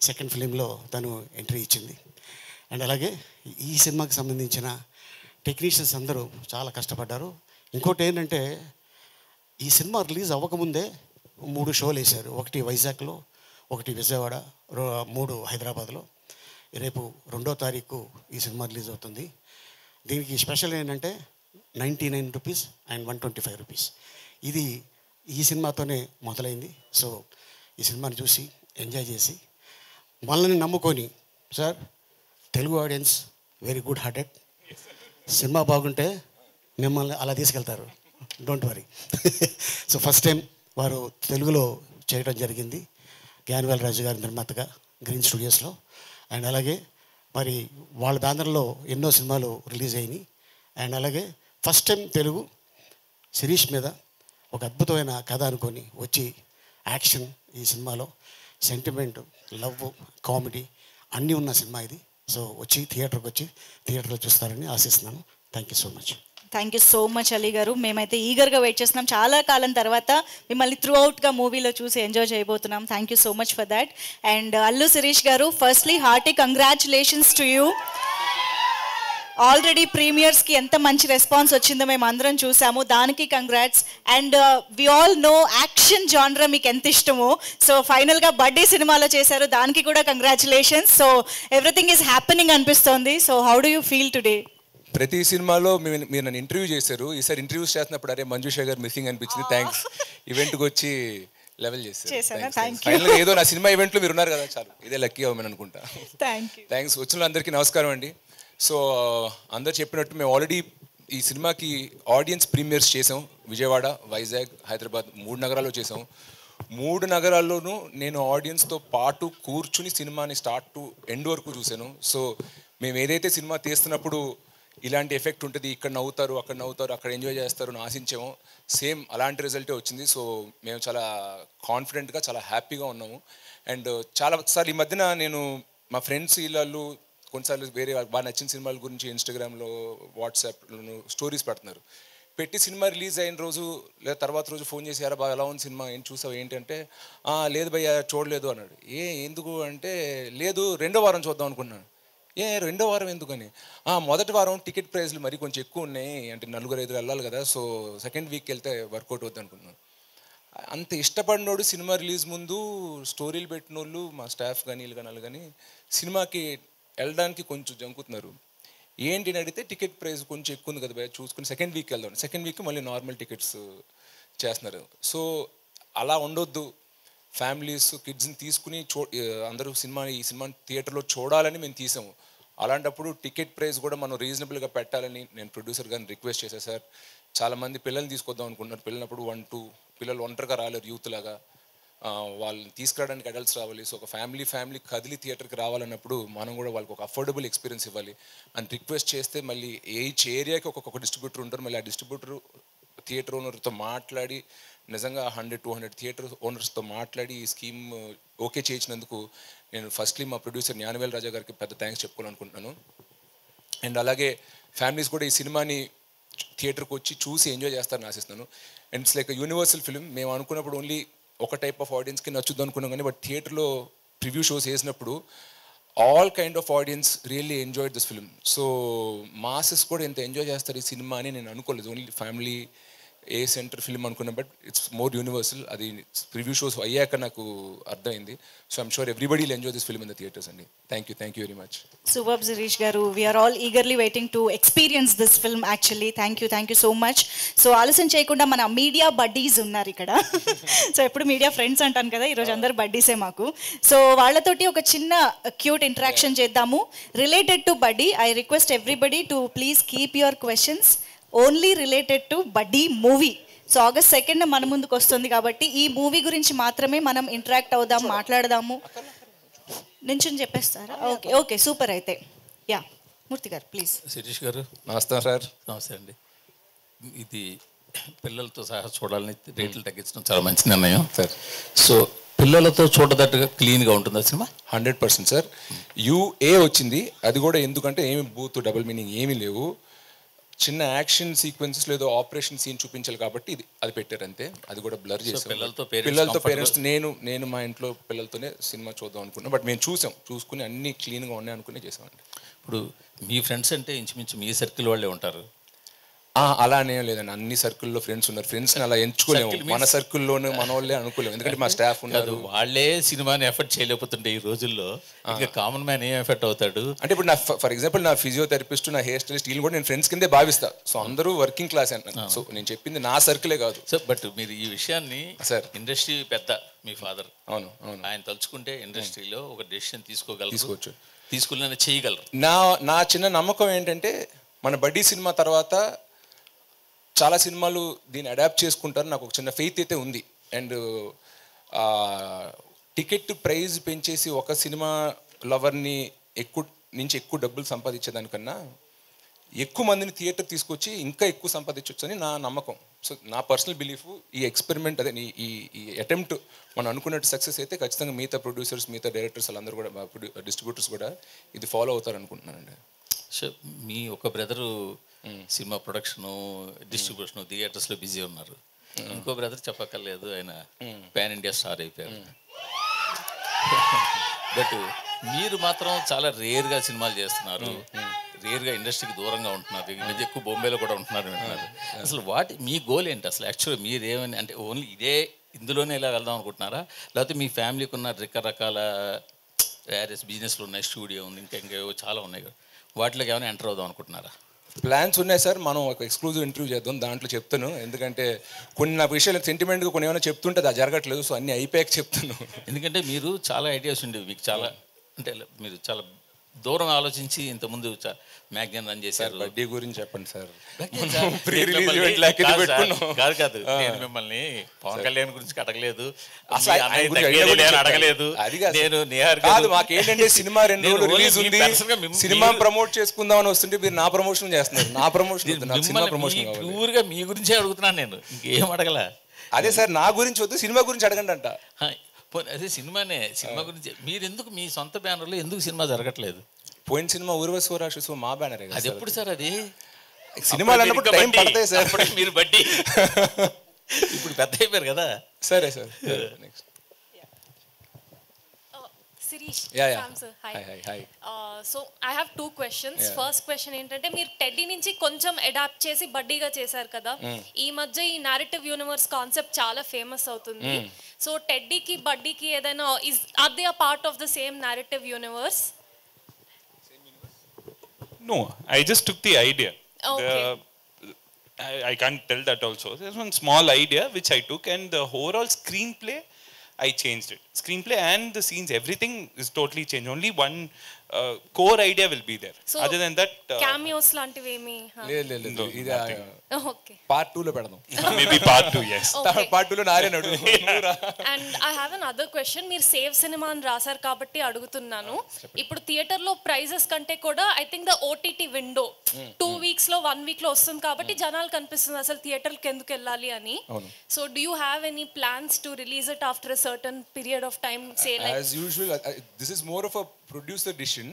Speaker 9: సెకండ్ ఫిలింలో తను ఎంట్రీ ఇచ్చింది. అండ్ అలాగే ఈ సినిమాకి సంబంధించిన టెక్నీషియన్స్ అందరూ చాలా కష్టపడ్డారు. ఇంకోటి ఏంటంటే ఈ సినిమా రిలీజ్ అవ్వకముందే 3 షోలు వేశారు. ఒకటి వైజాగ్లో, ఒకటి విజయవాడ, 3 హైదరాబాద్లో. రేపు 2వ తారీఖు ఈ సినిమా రిలీజ్ అవుతుంది. దీనికి స్పెషల్ ఏంటంటే 99 రూపీస్ అండ్ 125 రూపీస్. ఇది ఈ సినిమాతోనే మొదలైంది. సో ఈ సినిమాని చూసి ఎంజాయ్ చేసి మనల్ని నమ్ముకొని, sir Telugu audience very good hearted, cinema బాగుంటే మిమ్మల్ని అలా తీసుకెళ్తారు, don't worry. So first time వారు తెలుగులో చేయడం జరిగింది జ్ఞానవేల్ రాజు గారి నిర్మాతగా గ్రీన్ స్టూడియోస్లో. అండ్ అలాగే మరి వాళ్ళ బ్యానర్లో ఎన్నో సినిమాలు రిలీజ్ అయినాయి. అండ్ అలాగే ఫస్ట్ టైం తెలుగు శిరీష్ మీద ఒక అద్భుతమైన కథ అనుకొని వచ్చి యాక్షన్, ఈ సినిమాలో సెంటిమెంట్, లవ్, కామెడీ అన్నీ ఉన్న సినిమా ఇది. సో వచ్చి థియేటర్లో చూస్తారని ఆశిస్తున్నాను. Thank you so much.
Speaker 1: Thank you so much Ali గారు. మేమైతే ఈగర్గా వెయిట్ చేస్తున్నాం. చాలా కాలం తర్వాత మిమ్మల్ని త్రూ అవుట్గా మూవీలో చూసి ఎంజాయ్ చేయబోతున్నాం. Thank you so much for that. And Allu Sirish గారు, firstly hearty congratulations to you. Already ప్రీమియర్స్కి ఎంత మంచి రెస్పాన్స్ వచ్చిందో మేము అందరం చూసాము, దానికి congrats. And we all know action జానరా మీకు ఎంత ఇష్టమో. సో ఫైనల్గా బర్త్డే సినిమాలో చేశారు, దానికి కూడా congratulations. So everything is happening అనిపిస్తోంది. So how do you feel today?
Speaker 3: ప్రతి సినిమాలో మీరు నన్ను ఇంటర్వ్యూ చేశారు. ఈసారి ఇంటర్వ్యూస్ చేస్తున్నప్పుడు అరే మంజుషా గారు మిస్సింగ్ అనిపించింది. థ్యాంక్స్, ఈవెంట్కి వచ్చి లెవెల్ చేశారు. ఫైనల్గా ఏదో నా సినిమా ఈవెంట్లో మీరు ఉన్నారు కదా, చాలు, ఇదే లక్కీ అవ్వమని అనుకుంటా. థ్యాంక్స్. వచ్చిన అందరికీ నమస్కారం అండి. సో అందరు చెప్పినట్టు మేము ఆల్రెడీ ఈ సినిమాకి ఆడియన్స్ ప్రీమియర్స్ చేసాం. విజయవాడ, వైజాగ్, హైదరాబాద్ 3 నగరాల్లో చేసాం. 3 నగరాల్లోనూ నేను ఆడియన్స్తో పాటు కూర్చుని సినిమాని స్టార్ట్ టు ఎండ్ వరకు చూశాను. సో మేము ఏదైతే సినిమా తీస్తున్నప్పుడు ఇలాంటి ఎఫెక్ట్ ఉంటుంది, ఇక్కడ నవ్వుతారు, అక్కడ నవ్వుతారు, అక్కడ ఎంజాయ్ చేస్తారు అని ఆశించాము, సేమ్ అలాంటి రిజల్టే వచ్చింది. సో మేము చాలా కాన్ఫిడెంట్గా, చాలా హ్యాపీగా ఉన్నాము. అండ్ చాలాసార్లు ఈ మధ్యన నేను మా ఫ్రెండ్స్ వీళ్ళు కొన్నిసార్లు వేరే బాగా నచ్చిన సినిమాల గురించి ఇన్స్టాగ్రామ్లో, వాట్సాప్లో స్టోరీస్ పెడుతున్నారు. పెట్టి సినిమా రిలీజ్ అయిన రోజు లేదా తర్వాత రోజు ఫోన్ చేసి యారా బాగా ఎలా ఉంది సినిమా, ఏం చూసావు ఏంటంటే, లేదు భయ్యా చూడలేదు అన్నాడు. ఎందుకు అంటే, లేదు 2వ వారం చూద్దాం అనుకున్నాను. 2వ వారం ఎందుకని, మొదటి వారం టికెట్ ప్రైస్లు మరి కొంచెం ఎక్కువ ఉన్నాయి, అంటే 4-5 వెళ్ళాలి కదా, సో సెకండ్ వీక్ వెళ్తే వర్కౌట్ అవుతుంది అనుకున్నాను. అంత ఇష్టపడినోడు సినిమా రిలీజ్ ముందు స్టోరీలు పెట్టిన వాళ్ళు మా స్టాఫ్ కానీ వీళ్ళు కానీ కానీ సినిమాకి వెళ్ళడానికి కొంచెం జంకుతున్నారు. ఏంటి అని అడిగితే టికెట్ ప్రైస్ కొంచెం ఎక్కువ ఉంది కదా భయ, చూసుకుని సెకండ్ వీక్ వెళ్దాం, సెకండ్ వీక్ మళ్ళీ నార్మల్ టికెట్స్ చేస్తున్నారు. సో అలా ఉండొద్దు, ఫ్యామిలీస్ కిడ్స్ని తీసుకుని అందరూ ఈ సినిమాని థియేటర్లో చూడాలని మేము తీసాము. అలాంటప్పుడు టికెట్ ప్రైస్ కూడా మనం రీజనబుల్గా పెట్టాలని నేను ప్రొడ్యూసర్ గారిని రిక్వెస్ట్ చేశాను. సార్ చాలామంది పిల్లల్ని తీసుకొద్దాం అనుకుంటున్నారు, పిల్లలప్పుడు 1-2 పిల్లలు ఒంటరిగా రాలేరు, యూత్ లాగా వాళ్ళని తీసుకురావడానికి అడల్ట్స్ రావాలి. సో ఒక ఫ్యామిలీ కదిలి థియేటర్కి రావాలన్నప్పుడు మనం కూడా వాళ్ళకి ఒక అఫోర్డబుల్ ఎక్స్పీరియన్స్ ఇవ్వాలి అని రిక్వెస్ట్ చేస్తే, మళ్ళీ ఈచ్ ఏరియాకి ఒక్కొక్క డిస్ట్రిబ్యూటర్ ఉంటారు, మళ్ళీ ఆ డిస్ట్రిబ్యూటర్ థియేటర్ ఓనర్తో మాట్లాడి నిజంగా 100-200 థియేటర్ ఓనర్స్తో మాట్లాడి ఈ స్కీమ్ ఓకే చేయించినందుకు నేను ఫస్ట్లీ మా ప్రొడ్యూసర్ జ్ఞానవేల్ రాజా గారికి పెద్ద థ్యాంక్స్ చెప్పుకోవాలనుకుంటున్నాను. అండ్ అలాగే ఫ్యామిలీస్ కూడా ఈ సినిమాని థియేటర్కి వచ్చి చూసి ఎంజాయ్ చేస్తారని ఆశిస్తున్నాను. And it's like universal film. మేము అనుకున్నప్పుడు ఓన్లీ ఒక టైప్ ఆఫ్ ఆడియన్స్కి నచ్చుద్దు అనుకున్నాం, కానీ బట్ థియేటర్లో ప్రివ్యూ షోస్ వేసినప్పుడు all kind of audience really enjoyed this film. So masses కూడా ఎంత ఎంజాయ్ చేస్తారు ఈ సినిమా అని నేను అనుకోలేదు. Only family A centre film అనుకున్నా, బట్ ఇట్స్ మోర్ యూనివర్సల్. అది ప్రివ్యూ షోస్ అయ్యాక నాకు అర్థమైంది. So I'm sure everybody will enjoy this film in the theatres అండి. Thank you very much.
Speaker 1: Super Sirish గారు, we are all eagerly waiting to experience this film actually. Thank you so much. So ఆలస్యం చేయకుండా మన media buddies ఉన్నారు ఇక్కడ. So ఎప్పుడు media friends అంటాను కదా, ఈరోజు అందరు బడ్డీసే మాకు. సో వాళ్ళతోటి ఒక చిన్న క్యూట్ ఇంటరాక్షన్ చేద్దాము రిలేటెడ్ టు బడ్డీ. I request everybody to please keep your questions only related to బడ్డీ మూవీ. సో August 2nd మన ముందుకు వస్తుంది కాబట్టి ఈ మూవీ గురించి మాత్రమే మనం ఇంటరాక్ట్ అవుదాం, మాట్లాడదాము. నుంచి చెప్పేస్తారా? Okay super. అయితే యా మూర్తి గారు ప్లీజ్.
Speaker 10: శిరీష్ గారు
Speaker 3: నమస్తే సార్.
Speaker 10: నమస్తే అండి. ఇది పిల్లలతో సహా చూడాలని రేట్లు తగ్గించడం చాలా మంచి నిర్ణయం
Speaker 3: సార్.
Speaker 10: సో పిల్లలతో చూడదట్టుగా క్లీన్గా ఉంటుందా సినిమా?
Speaker 3: 100% సార్. UA వచ్చింది, అది కూడా ఎందుకంటే ఏమి బూత్ డబుల్ మీనింగ్ ఏమీ లేవు. చిన్న యాక్షన్ సీక్వెన్సెస్ లేదో ఆపరేషన్ సీన్ చూపించాలి కాబట్టి అది పెట్టారు అంతే. అది కూడా బ్లర్ చేసాం. పిల్లలతో పేరెంట్స్ నేను మా ఇంట్లో పిల్లలతోనే సినిమా చూద్దాం అనుకున్నా, బట్ మేము చూసుకుని అన్ని క్లీన్గా ఉన్నాయి అనుకునే చేసామండి.
Speaker 10: ఇప్పుడు మీ ఫ్రెండ్స్ అంటే ఇంచుమించు మీ సర్కిల్ వాళ్ళే ఉంటారు.
Speaker 3: అలానే లేదండి, అన్ని సర్కిల్లో ఫ్రెండ్స్ ఉన్నారు. ఫ్రెండ్స్ని అలా ఎంచుకోలేము, మన సర్కిల్లోనే మన వాళ్ళే అనుకోలేము, ఎందుకంటే మా స్టాఫ్ ఉన్నారు.
Speaker 10: వాళ్ళే సినిమాని ఎఫర్ట్ చేయలేకపోతుంటే ఈ రోజుల్లో ఇంకా కామన్ మ్యాన్ ఏం ఎఫర్ట్ అవుతాడు?
Speaker 3: అంటే ఇప్పుడు నా ఫర్ ఎగ్జాంపుల్ నా ఫిజియోథెరపిస్ట్, నా హెయిర్ స్టైలిస్ట్ వీళ్ళు కూడా నేను ఫ్రెండ్స్ కిందే భావిస్తా. సో అందరూ వర్కింగ్ క్లాస్ అంటున్నాను. సో నేను చెప్పింది నా సర్కిలే కాదు
Speaker 10: సార్. బట్ మీరు ఈ విషయాన్ని
Speaker 3: సార్,
Speaker 10: ఇండస్ట్రీ పెద్ద మీ ఫాదర్,
Speaker 3: అవును
Speaker 10: ఆయన తలుచుకుంటే ఇండస్ట్రీలో ఒక డెసిషన్
Speaker 3: తీసుకోవచ్చు,
Speaker 10: తీసుకుని చేయగలరు.
Speaker 3: నా చిన్న నమ్మకం ఏంటంటే మన బడ్డీ సినిమా తర్వాత చాలా సినిమాలు దీన్ని అడాప్ట్ చేసుకుంటారు, నాకు ఒక చిన్న ఫెయిత్ అయితే ఉంది. అండ్ టికెట్ ప్రైజ్ పెంచేసి ఒక సినిమా లవర్ని ఎక్కువ డబ్బులు సంపాదించేదానికన్నా ఎక్కువ మందిని థియేటర్ తీసుకొచ్చి ఇంకా ఎక్కువ సంపాదించవచ్చు అని నా నమ్మకం. సో నా పర్సనల్ బిలీఫ్ ఈ ఎక్స్పెరిమెంట్ అదే ఈ అటెంప్ట్ మనం అనుకున్నట్టు సక్సెస్ అయితే ఖచ్చితంగా మిగతా ప్రొడ్యూసర్స్, మిగతా డైరెక్టర్స్ వాళ్ళందరూ కూడా, డిస్ట్రిబ్యూటర్స్ కూడా ఇది ఫాలో అవుతారు అనుకుంటున్నానండి.
Speaker 10: సో మీ ఒక బ్రదరు సినిమా ప్రొడక్షను, డిస్ట్రిబ్యూషను, థియేటర్స్లో బిజీ ఉన్నారు. ఇంకో బ్రదర్ చెప్పక్కర్లేదు, ఆయన పాన్ ఇండియా స్టార్ అయిపోయారు. బట్ మీరు మాత్రం చాలా రేర్గా సినిమాలు చేస్తున్నారు, రేర్గా ఇండస్ట్రీకి దూరంగా ఉంటున్నారు. ఈ మధ్య ఎక్కువ బొంబేలో కూడా ఉంటున్నారు. అసలు మీ గోల్ ఏంటి అసలు? యాక్చువల్గా మీరేమని అంటే ఓన్లీ ఇందులోనే ఇలా వెళ్దాం అనుకుంటున్నారా, లేకపోతే మీ ఫ్యామిలీకి ఉన్న రకరకాల వేరియస్ బిజినెస్లు ఉన్నాయి, స్టూడియో ఉంది, ఇంకేవో చాలా ఉన్నాయి కదా, వాటిలోకి ఏమైనా ఎంటర్ అవుదాం అనుకుంటున్నారా?
Speaker 3: ప్లాన్స్ ఉన్నాయి సార్. మనం ఒక ఎక్స్క్లూజివ్ ఇంటర్వ్యూ చేద్దాం, దాంట్లో చెప్తాను. ఎందుకంటే కొన్ని నా విషయాలు సెంటిమెంట్గా కొన్ని ఏమైనా చెప్తుంటే అది జరగట్లేదు. సో అన్ని అయిపోయాక చెప్తాను.
Speaker 10: ఎందుకంటే మీరు చాలా ఐడియాస్ ఉండేవి మీకు, చాలా అంటే మీరు చాలా దూరం ఆలోచించి ఇంతకుముందు మ్యాగజైన్ రన్ చేశారు.
Speaker 3: బడ్డీ గురించి చెప్పండి సార్.
Speaker 10: కాదు నేను మిమ్మల్ని పవన్ కళ్యాణ్ గురించి అడగలేదు, అడగలేదు.
Speaker 3: మాకేంటంటే సినిమా 2 రోజులు రిలీజ్ ఉంది, సినిమా ప్రమోట్ చేసుకుందాం అని వస్తుంటే మీరు నా ప్రమోషన్ చేస్తున్నారు. నా ప్రమోషన్
Speaker 10: ప్యూర్గా మీ గురించే అడుగుతున్నాను నేను, ఇంకేం అడగల.
Speaker 3: అదే సార్, నా గురించి వద్దు, సినిమా గురించి అడగండి అంట.
Speaker 10: అదే సినిమా గురించి మీరు ఎందుకు మీ సొంత బ్యానర్లో ఎందుకు సినిమా జరగట్లేదు?
Speaker 3: పోయిన సినిమా ఊర్వశి రాక్షసు మా బ్యానరే.
Speaker 10: అది ఎప్పుడు సార్? అది
Speaker 3: సినిమాలు అన్నప్పుడు టైం పడతాయి సార్.
Speaker 10: మీరు బడ్డీ ఇప్పుడు పెద్ద అయిపోయారు కదా.
Speaker 3: సరే sir. Next
Speaker 11: Sirish,
Speaker 3: yeah.
Speaker 11: Sir.
Speaker 3: Hi.
Speaker 11: So I have 2 questions. First question ఏంటంటే మీరు టెడ్డీ నుంచి కొంచెం అడాప్ట్ చేసి బడ్డీగా చేశారు కదా. ఈ మధ్య ఈ నారేటివ్ యూనివర్స్ కాన్సెప్ట్ చాలా ఫేమస్ అవుతుంది. సో టెడ్డీకి బడ్డీకి ఏదైనా are they a part of the same narrative universe?
Speaker 6: No, I just took the idea.
Speaker 11: Okay.
Speaker 6: I can't tell that also. There's one small idea which I took, and the overall screenplay I changed it. Screenplay and the scenes, everything is totally changed. Only one core idea will be there.
Speaker 11: So,
Speaker 6: other than that,
Speaker 11: cameos lantivi emi?
Speaker 3: లేదు, ఇది
Speaker 11: Okay.
Speaker 3: part 2 లో పెడదాం.
Speaker 6: Maybe part 2, yes.
Speaker 11: Okay.
Speaker 3: part 2 లో నారేనాడు.
Speaker 11: And I have another question. మీరు save cinema అని రాశారు కాబట్టి అడుగుతున్నాను. ఇప్పుడు థియేటర్ లో ప్రైజెస్ కంటే కూడా I think the OTT window 2 weeks లో 1 week లో వస్తుంది కాబట్టి జనాలు కనిపిస్తుంది అసలు థియేటర్ కి ఎందుకు వెళ్ళాలి అని. So do you have any plans to release it after a certain period of time, say like
Speaker 3: as usual? This is more of a producer decision,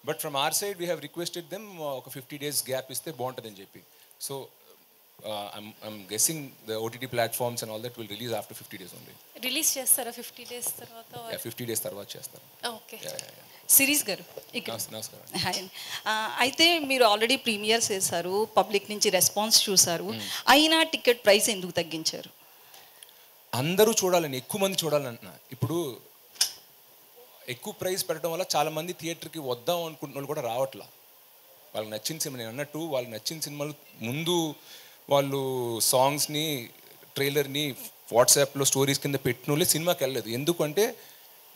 Speaker 3: but from our side we have requested them ఒక 50 days gap ఇస్తే బాగుంటుందని చెప్పి. So I'm guessing the OTT platforms and all that will release after 50 days only.
Speaker 11: Release చేస్తారా 50 days తర్వాత?
Speaker 3: Yeah, 50 days తర్వాత చేస్తారు.
Speaker 11: Okay.
Speaker 12: Series గారు ఇక్కడ
Speaker 3: నమస్కారం.
Speaker 12: హాయ్ అండి. అయితే మీరు ఆల్రెడీ ప్రీమియర్స్ చేశారు, పబ్లిక్ నుంచి రెస్పాన్స్ చూసారు, అయినా టికెట్ ప్రైస్ ఎందుకు తగ్గించారు?
Speaker 3: అందరూ చూడాలని, ఎక్కువ మంది చూడాలంటున్నా. ఇప్పుడు ఎక్కువ ప్రైస్ పెట్టడం వల్ల చాలా మంది థియేటర్కి వద్దాం అనుకుంటున్న వాళ్ళు కూడా రావట్లా. వాళ్ళకి నచ్చిన సినిమా, నేను అన్నట్టు వాళ్ళకి నచ్చిన సినిమాలు ముందు వాళ్ళు సాంగ్స్ని, ట్రైలర్ని వాట్సాప్లో స్టోరీస్ కింద పెట్టిన వాళ్ళే సినిమాకి వెళ్ళలేదు. ఎందుకంటే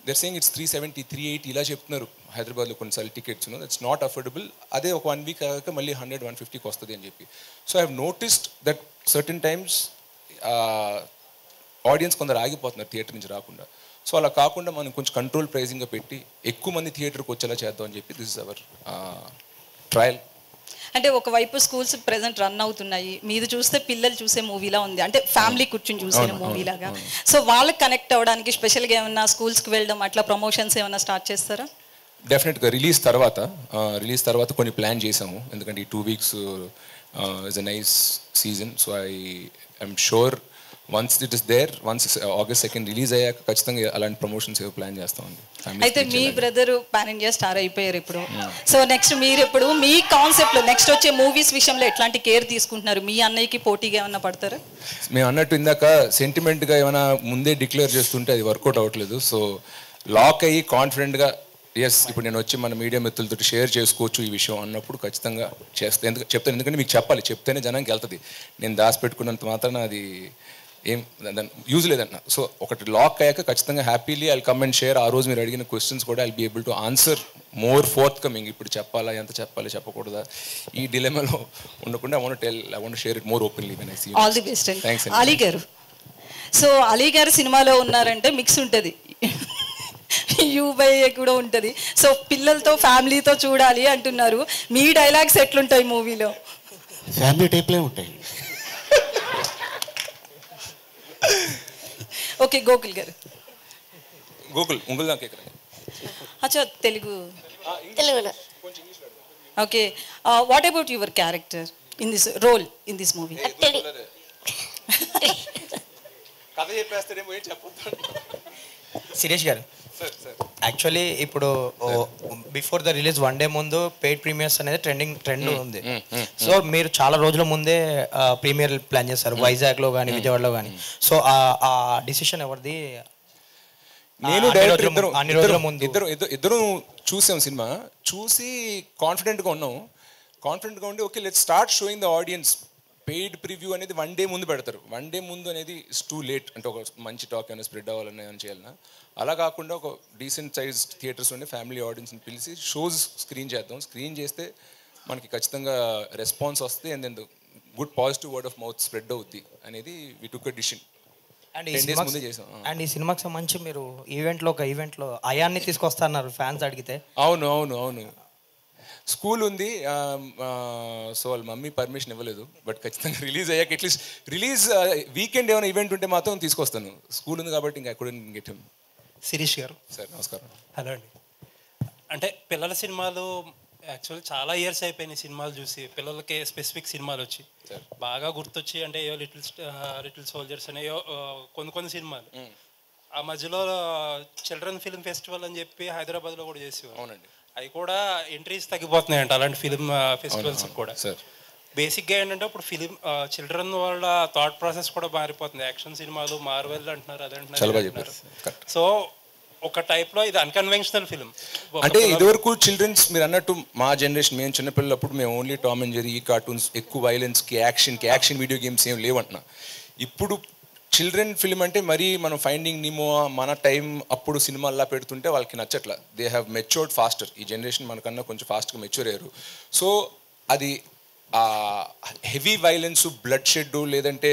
Speaker 3: దర్ సేయింగ్ ఇట్స్ 370, 380 ఇలా చెప్తున్నారు హైదరాబాద్లో కొన్నిసార్లు టికెట్స్. That's not affordable. అదే ఒక 1 week అయ్యాక మళ్ళీ 100, 150కి వస్తుంది అని చెప్పి. So I have noticed that certain times audience కొందరు ఆగిపోతున్నారు థియేటర్ నుంచి రాకుండా. సో అలా కాకుండా మనం కొంచెం కంట్రోల్ ప్రైజింగ్గా పెట్టి ఎక్కువ మంది థియేటర్కి వచ్చేలా చేద్దాం అని చెప్పి దిస్ ఇస్ అవర్ ట్రయల్.
Speaker 12: అంటే ఒకవైపు స్కూల్స్ ప్రెసెంట్ రన్ అవుతున్నాయి, మీది చూస్తే పిల్లలు చూసే మూవీలా ఉంది, అంటే ఫ్యామిలీ కూర్చొని చూసే మూవీలాగా. సో వాళ్ళకి కనెక్ట్ అవ్వడానికి స్పెషల్గా ఏమన్నా స్కూల్స్కి వెళ్ళడం అట్లా ప్రమోషన్స్ ఏమైనా స్టార్ట్ చేస్తారా?
Speaker 3: డెఫినెట్గా రిలీజ్ తర్వాత కొన్ని ప్లాన్ చేసాము. ఎందుకంటే ఈ 2 weeks is a nice season. So I'm sure once it is there, once August 2 release అయ్యాక ఖచ్చితంగా అలాంటి ప్రమోషన్స్ ఏవో ప్లాన్ చేస్తామండి.
Speaker 12: అయితే మీ బ్రదర్ పాన్ ఇండియా స్టార్ అయిపోయారు ఇప్పుడు. సో నెక్స్ట్ మీరు ఇప్పుడు మీ కాన్సెప్ట్లో నెక్స్ట్ వచ్చే మూవీస్ విషయంలో ఎట్లాంటి కేర్ తీసుకుంటున్నారు? మీ అన్నయ్యకి పోటీగా ఏమన్నా పడతారా?
Speaker 3: మేము అన్నట్టు ఇందాక సెంటిమెంట్గా ఏమైనా ముందే డిక్లేర్ చేస్తుంటే అది వర్కౌట్ అవ్వట్లేదు. సో లాక్ అయ్యి కాన్ఫిడెంట్గా ఎస్ ఇప్పుడు నేను వచ్చి మన మీడియా మిత్రులతో షేర్ చేసుకోవచ్చు ఈ విషయం అన్నప్పుడు ఖచ్చితంగా చెప్తాను. ఎందుకంటే మీకు చెప్పాలి, చెప్తేనే జనానికి వెళ్తుంది. నేను దాచిపెట్టుకున్నంత మాత్రాన అది ఏం యూజ్ లేదన్న. సో ఒకటి లాక్ అయ్యాక ఖచ్చితంగా happily I come and share. ఆ రోజు మీరు అడిగిన క్వశ్చన్స్ కూడా I be able to answer more forthcoming. ఇప్పుడు చెప్పాలా, ఎంత చెప్పాలి, చెప్పకూడదా, ఈ డిలెమాలో ఉండకుండా I want share it more openly when I see you.
Speaker 12: All the best.
Speaker 3: Thanks.
Speaker 12: Ali గారు, సో అలీ గారు సినిమాలో ఉన్నారంటే మిక్స్ ఉంటుంది, యూబై కూడా ఉంటుంది. సో పిల్లలతో ఫ్యామిలీతో చూడాలి అంటున్నారు. మీ డైలాగ్స్ ఎట్లుంటాయి మూవీలో?
Speaker 9: ఫ్యామిలీ టైప్లే ఉంటాయి.
Speaker 12: ఓకే, గోకుల్ గారు.
Speaker 3: ఉంగుల్ దాకా
Speaker 12: అచ్చా, తెలుగు.
Speaker 5: తెలుగులో.
Speaker 12: Okay, what about your character in this role in this movie?
Speaker 3: కథ చెప్పేస్తాడేమో ఏం చెప్పొద్దు.
Speaker 13: శిరీష్ గారు, యాక్చువల్లీ ఇప్పుడు బిఫోర్ ద రిలీజ్ 1 day ముందు పెయిడ్ ప్రీమియర్స్ అనేది ట్రెండ్ ఉంది. సో మీరు చాలా రోజుల ముందే ప్రీమియర్ ప్లాన్ చేస్తారు, వైజాగ్లో కానీ విజయవాడలో కానీ. సో ఆ డిసిషన్ ఎవరిది?
Speaker 3: నేను డైరెక్టర్ ఇద్దరు చూసాం సినిమా, చూసి కాన్ఫిడెంట్గా ఉండి okay let's start showing the audience. Paid preview అనేది 1 day ముందు పెడతారు. 1 day ముందు అనేది ఇట్స్ టూ లేట్. అంటే ఒక మంచి టాక్ ఏమైనా స్ప్రెడ్ అవ్వాలని ఏమైనా చేయాలన్నా, అలా కాకుండా ఒక డీసెంట్ సైజ్ థియేటర్స్ ఉండే ఫ్యామిలీ ఆడియన్స్ని పిలిచి షోస్ స్క్రీన్ చేద్దాం. స్క్రీన్ చేస్తే మనకి ఖచ్చితంగా రెస్పాన్స్ వస్తుంది and then good positive word of mouth spread అవుద్ది అనేది వి టుక్ అ డిసిషన్.
Speaker 13: అండ్ ఈ సినిమాకి సంబంధించి మీరు ఒక ఈవెంట్లో అయాన్ని తీసుకొస్తున్నారు ఫ్యాన్స్ అడిగితే.
Speaker 3: అవును స్కూల్ ఉంది. సో వాళ్ళ మమ్మీ పర్మిషన్ ఇవ్వలేదు. బట్ ఖచ్చితంగా రిలీజ్ అయ్యాక అట్లీస్ట్ రిలీజ్ వీకెండ్ ఏమైనా ఈవెంట్ ఉంటే మాత్రం తీసుకొస్తాను. స్కూల్ ఉంది కాబట్టి ఇంకా కుడెంట్ గెట్ హిమ్.
Speaker 14: శిరీష్ గారు
Speaker 3: సార్ నమస్కారం.
Speaker 14: హలో అండి. అంటే పిల్లల సినిమాలు యాక్చువల్లీ చాలా ఇయర్స్ అయిపోయినాయి సినిమాలు చూసి. పిల్లలకి స్పెసిఫిక్ సినిమాలు వచ్చి బాగా గుర్తొచ్చి అంటే ఏవో లిటిల్ సోల్జర్స్ అనేయో కొన్ని సినిమాలు. ఆ మధ్యలో చిల్డ్రన్ ఫిల్మ్ ఫెస్టివల్ అని చెప్పి హైదరాబాద్లో కూడా చేసేవారు.
Speaker 3: అవునండి.
Speaker 14: అవి కూడా ఎంట్రీస్ తగ్గిపోతున్నాయంట అలాంటి ఫిల్మ్ ఫెస్టివల్స్ కూడా. బేసిక్గా ఏంటంటే ఇప్పుడు చిల్డ్రన్ వాళ్ళ థాట్ ప్రాసెస్ కూడా మారిపోతుంది. యాక్షన్ సినిమాలు మార్వెల్ అంటున్నారు, అదంటున్నారు. సో ఒక టైప్లో ఇది అన్కన్వెన్షనల్ ఫిల్మ్.
Speaker 3: అంటే ఇదివరకు చిల్డ్రన్స్ మీరు అన్నట్టు మా జనరేషన్, మేము చిన్నపిల్లలప్పుడు మేము ఓన్లీ టామ్ అండ్ జెర్రీ, ఈ కార్టూన్స్, ఎక్కువ వైలెన్స్కి యాక్షన్ వీడియో గేమ్స్ ఏం లేవంటున్నా. ఇప్పుడు చిల్డ్రన్ ఫిల్మ్ అంటే మరీ మనం ఫైండింగ్ నిమో మన టైం అప్పుడు సినిమాల్లా పెడుతుంటే వాళ్ళకి నచ్చట్లా. They have matured faster. ఈ జనరేషన్ మనకన్నా కొంచెం ఫాస్ట్గా మెచ్యూర్ అయ్యారు. సో అది హెవీ వైలెన్స్, బ్లడ్ షెడ్ లేదంటే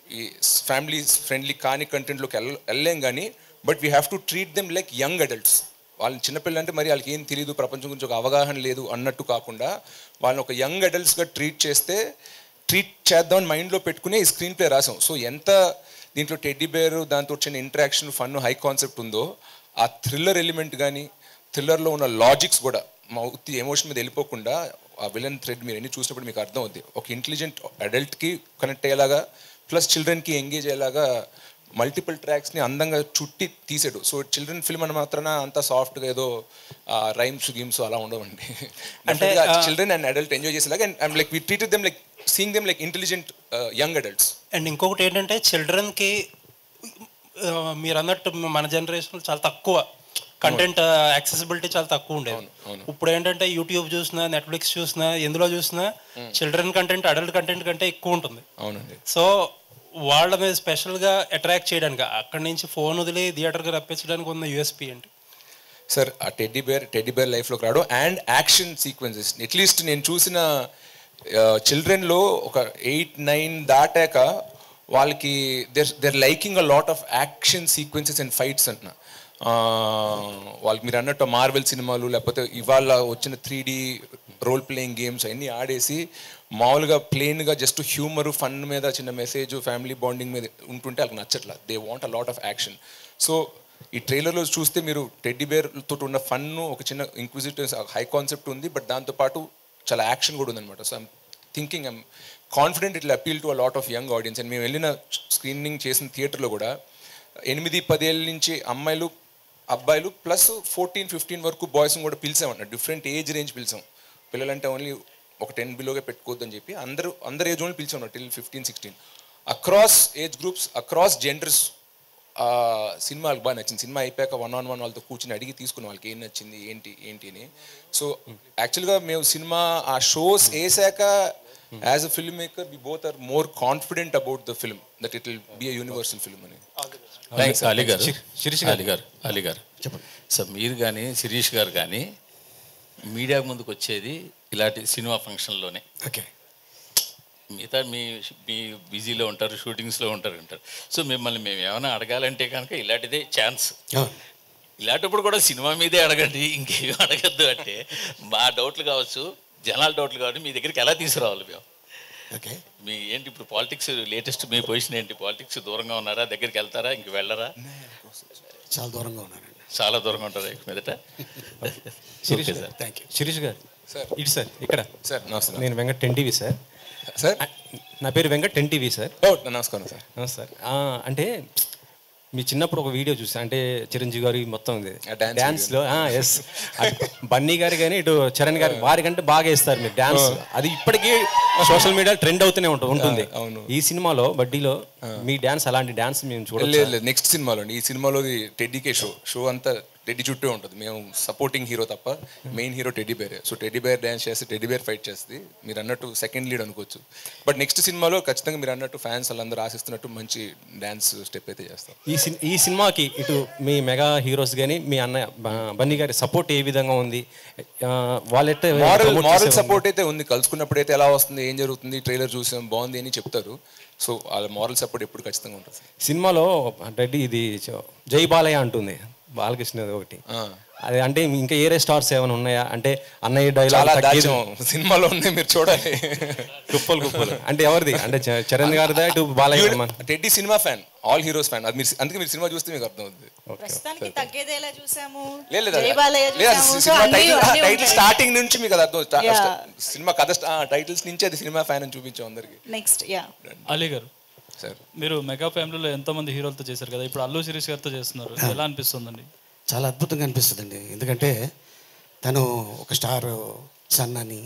Speaker 3: ఈ ఫ్యామిలీ ఫ్రెండ్లీ కాని కంటెంట్లోకి వెళ్ళలేం కానీ but we have to treat them like young adults. వాళ్ళని చిన్నపిల్లలు అంటే మరి వాళ్ళకి ఏం తెలియదు, ప్రపంచం గురించి ఒక అవగాహన లేదు అన్నట్టు కాకుండా వాళ్ళని ఒక యంగ్ అడల్ట్స్గా ట్రీట్ చేద్దామని మైండ్లో పెట్టుకునే ఈ స్క్రీన్ ప్లే రాసాం. సో ఎంత దీంట్లో టెడ్డీ బేర్ దాంతో వచ్చిన ఇంటరాక్షన్, ఫన్, హై కాన్సెప్ట్ ఉందో ఆ థ్రిల్లర్ ఎలిమెంట్ కానీ థ్రిల్లర్లో ఉన్న లాజిక్స్ కూడా మా ఉత్తి ఎమోషన్ మీద వెళ్ళిపోకుండా ఆ విలన్ థ్రెడ్ మీరు ఎన్ని చూసినప్పుడు మీకు అర్థం అవుద్ది. ఒక ఇంటెలిజెంట్ అడల్ట్కి కనెక్ట్ అయ్యేలాగా ప్లస్ చిల్డ్రన్కి ఎంగేజ్ అయ్యేలాగా మల్టిపుల్ ట్రాక్స్ని అందంగా చుట్టి తీసాడు. సో చిల్డ్రన్ ఫిల్మ్ అని మాత్రాన అంత సాఫ్ట్గా ఏదో రైమ్స్ గేమ్స్ అలా ఉండవండి. అంటే చిల్డ్రన్ అండ్ అడల్ట్ ఎంజాయ్ చేసేలాగా and like we treated them like seeing them like intelligent young adults.
Speaker 14: And ఇంకొకటి ఏంటంటే చిల్డ్రన్కి మీరు అన్నట్టు మన జనరేషన్ చాలా తక్కువ కంటెంట్ యాక్సెసిబిలిటీ చాలా తక్కువ ఉండేది. ఇప్పుడు ఏంటంటే యూట్యూబ్ చూసినా నెట్ఫ్లిక్స్ చూసినా ఎందులో చూసినా చిల్డ్రన్ కంటెంట్ అడల్ట్ కంటెంట్ కంటే ఎక్కువ ఉంటుంది.
Speaker 3: అవునండి.
Speaker 14: సో వాళ్ళ మీద స్పెషల్గా అట్రాక్ట్ చేయడానికి అక్కడి నుంచి ఫోన్ వదిలి థియేటర్కి రప్పించడానికి ఉన్న యూఎస్పీ ఏంటి
Speaker 3: సార్? ఆ టెడ్డీ బేర్ లైఫ్లోకి రావడం అండ్ యాక్షన్ సీక్వెన్సెస్. అట్లీస్ట్ నేను చూసిన చిల్డ్రన్లో ఒక 8-9 దాటాక వాళ్ళకి they're liking a lot of action sequences and fights అంటున్నా. వాళ్ళకి మీరు అన్నట్టు మార్వెల్ సినిమాలు లేకపోతే ఇవాళ వచ్చిన 3D రోల్ ప్లేయింగ్ గేమ్స్ అన్నీ ఆడేసి మామూలుగా ప్లెయిన్గా జస్ట్ హ్యూమర్ ఫన్ మీద చిన్న మెసేజ్ ఫ్యామిలీ బాండింగ్ మీద ఉంటుంటే వాళ్ళకి నచ్చట్లా. They want a lot of action. So ఈ ట్రైలర్లో చూస్తే మీరు టెడ్డీ బేర్ తోటి ఉన్న ఫన్ ఒక చిన్న ఇంక్విజిటివ్ హై కాన్సెప్ట్ ఉంది, బట్ దాంతోపాటు చాలా యాక్షన్ కూడా ఉందన్నమాట. So I'm thinking I'm confident it will appeal to a lot of young audience. And మేము వెళ్ళిన స్క్రీనింగ్ చేసిన థియేటర్లో కూడా 8-10 ఏళ్ళ నుంచి అమ్మాయిలు అబ్బాయిలు ప్లస్ 14-15 వరకు బాయ్స్ని కూడా పిలిచామన్న. డిఫరెంట్ ఏజ్ రేంజ్ పిలిచాం. పిల్లలంటే ఓన్లీ ఒక 10 బిలోగా పెట్టుకోవద్దని చెప్పి అందరు ఏజ్ వాళ్ళు పిలిచాం till 15-16 across age groups across genders. సినిమాలకు బాగా నచ్చింది. సినిమా అయిపోయాక 1-on-1 వాళ్ళతో కూర్చొని అడిగి తీసుకున్న వాళ్ళకి ఏం నచ్చింది ఏంటి అని. సో యాక్చువల్గా మేము సినిమా ఆ షోస్ వేసాక as a film maker we both are more confident about the film that it will be a universal film అని.
Speaker 10: అలీ గారు చెప్పండి సార్. మీరు కానీ శిరీష్ గారు కానీ మీడియా ముందుకు వచ్చేది ఇలాంటి సినిమా ఫంక్షన్లోనే.
Speaker 9: ఓకే.
Speaker 10: మిగతా మీ బిజీలో ఉంటారు, షూటింగ్స్లో ఉంటారు. సో మిమ్మల్ని మేము ఏమైనా అడగాలంటే కనుక ఇలాంటిదే ఛాన్స్. ఇలాంటప్పుడు కూడా సినిమా మీదే అడగండి, ఇంకేమీ అడగద్దు అంటే మా డౌట్లు కావచ్చు, జనాల డౌట్లు కావచ్చు, మీ దగ్గరికి ఎలా తీసుకురావాలి మేము?
Speaker 9: ఓకే.
Speaker 10: మీ ఏంటి ఇప్పుడు పాలిటిక్స్ లేటెస్ట్ మీ పొజిషన్ ఏంటి? పాలిటిక్స్ దూరంగా ఉన్నారా, దగ్గరికి వెళ్తారా, ఇంక వెళ్ళరా?
Speaker 9: చాలా దూరంగా ఉన్నారండి.
Speaker 10: చాలా దూరంగా ఉంటారా ఇక మీదట?
Speaker 14: శిరీష్ గారు, థ్యాంక్ యూ. శిరీష్ గారు ఇటు సార్ ఇక్కడ
Speaker 3: సార్. నమస్తే.
Speaker 14: నేను వెంకట్ 10TV సార్.
Speaker 3: సార్
Speaker 14: నా పేరు వెంకట్ 10TV సార్.
Speaker 3: నమస్కారం సార్.
Speaker 14: నమస్తే సార్. అంటే మీ చిన్నప్పుడు ఒక వీడియో చూసాను, అంటే చిరంజీవి గారి మొత్తం డ్యాన్స్లో ఎస్ బన్నీ గారు కానీ ఇటు చరణ్ గారు వారికంటే బాగా వేస్తారు మీరు డ్యాన్స్. అది ఇప్పటికీ సోషల్ మీడియా ట్రెండ్ అవుతూనే ఉంటుంది. ఈ సినిమాలో బడ్డీలో మీ డ్యాన్స్ అలాంటి డ్యాన్స్ మేము చూడలేదు.
Speaker 3: నెక్స్ట్ సినిమాలో ఈ సినిమాలో టెడ్డీకే షో అంతా టెడ్డీ చుట్టూ ఉంటుంది. మేము సపోర్టింగ్ హీరో తప్ప మెయిన్ హీరో టెడ్డీ బేరే. సో టెడ్డీ బేర్ డ్యాన్స్ చేస్తే టెడ్డీ బేర్ ఫైట్ చేస్తుంది. మీరు అన్నట్టు సెకండ్ లీడ్ అనుకోవచ్చు. బట్ నెక్స్ట్ సినిమాలో ఖచ్చితంగా మీరు అన్నట్టు ఫ్యాన్స్ వాళ్ళందరూ ఆశిస్తున్నట్టు మంచి డ్యాన్స్ స్టెప్ అయితే చేస్తాం.
Speaker 14: ఈ సినిమాకి ఇటు మీ మెగా హీరోస్ కానీ మీ అన్నయ్య బన్నీ గారి సపోర్ట్ ఏ విధంగా ఉంది? వాళ్ళైతే
Speaker 3: మారల్ సపోర్ట్ అయితే ఉంది. కలుసుకున్నప్పుడు అయితే ఎలా వస్తుంది, ఏం జరుగుతుంది, ట్రైలర్ చూసాం బాగుంది అని చెప్తారు. సో వాళ్ళ మారల్ సపోర్ట్ ఎప్పుడు ఖచ్చితంగా ఉంటుంది.
Speaker 14: సినిమాలో రెడ్డి ఇది జై బాలయ్య అంటుంది బాలకృష్ణ ఒకటి. అది అంటే ఇంకా ఏరే స్టార్స్ ఏమైనా ఉన్నాయా? అంటే అన్నయ్య డైలాగ్
Speaker 3: సినిమాలో ఉన్నాయి, మీరు చూడాలి.
Speaker 14: కుప్పలు అంటే ఎవరిది? అంటే చరణ్ గారిదా ఇటు Balayya?
Speaker 3: Teddy cinema fan, all heroes fan. అది మీరు అందుకే మీరు సినిమా చూస్తే మీకు అర్థం అవుతుంది.
Speaker 1: ప్రస్తుతానికి తగ్గేదేలా చూసాము,
Speaker 3: టైటిల్ స్టార్టింగ్ నుంచి మీకు అది అర్థం. సినిమా కథ టైటిల్స్ నుంచి అది సినిమా ఫ్యాన్ అని చూపించాం అందరికి.
Speaker 1: నెక్స్ట్
Speaker 15: అలీ గారు
Speaker 3: సార్,
Speaker 15: మీరు మెగా ఫ్యామిలీలో ఎంతో మంది హీరోలతో చేశారు కదా, ఇప్పుడు అల్లు శిరీష్ గారితో చేస్తున్నారు, ఎలా అనిపిస్తుందండి?
Speaker 9: చాలా అద్భుతంగా అనిపిస్తుందండి. ఎందుకంటే తను ఒక స్టార్ సన్ అని,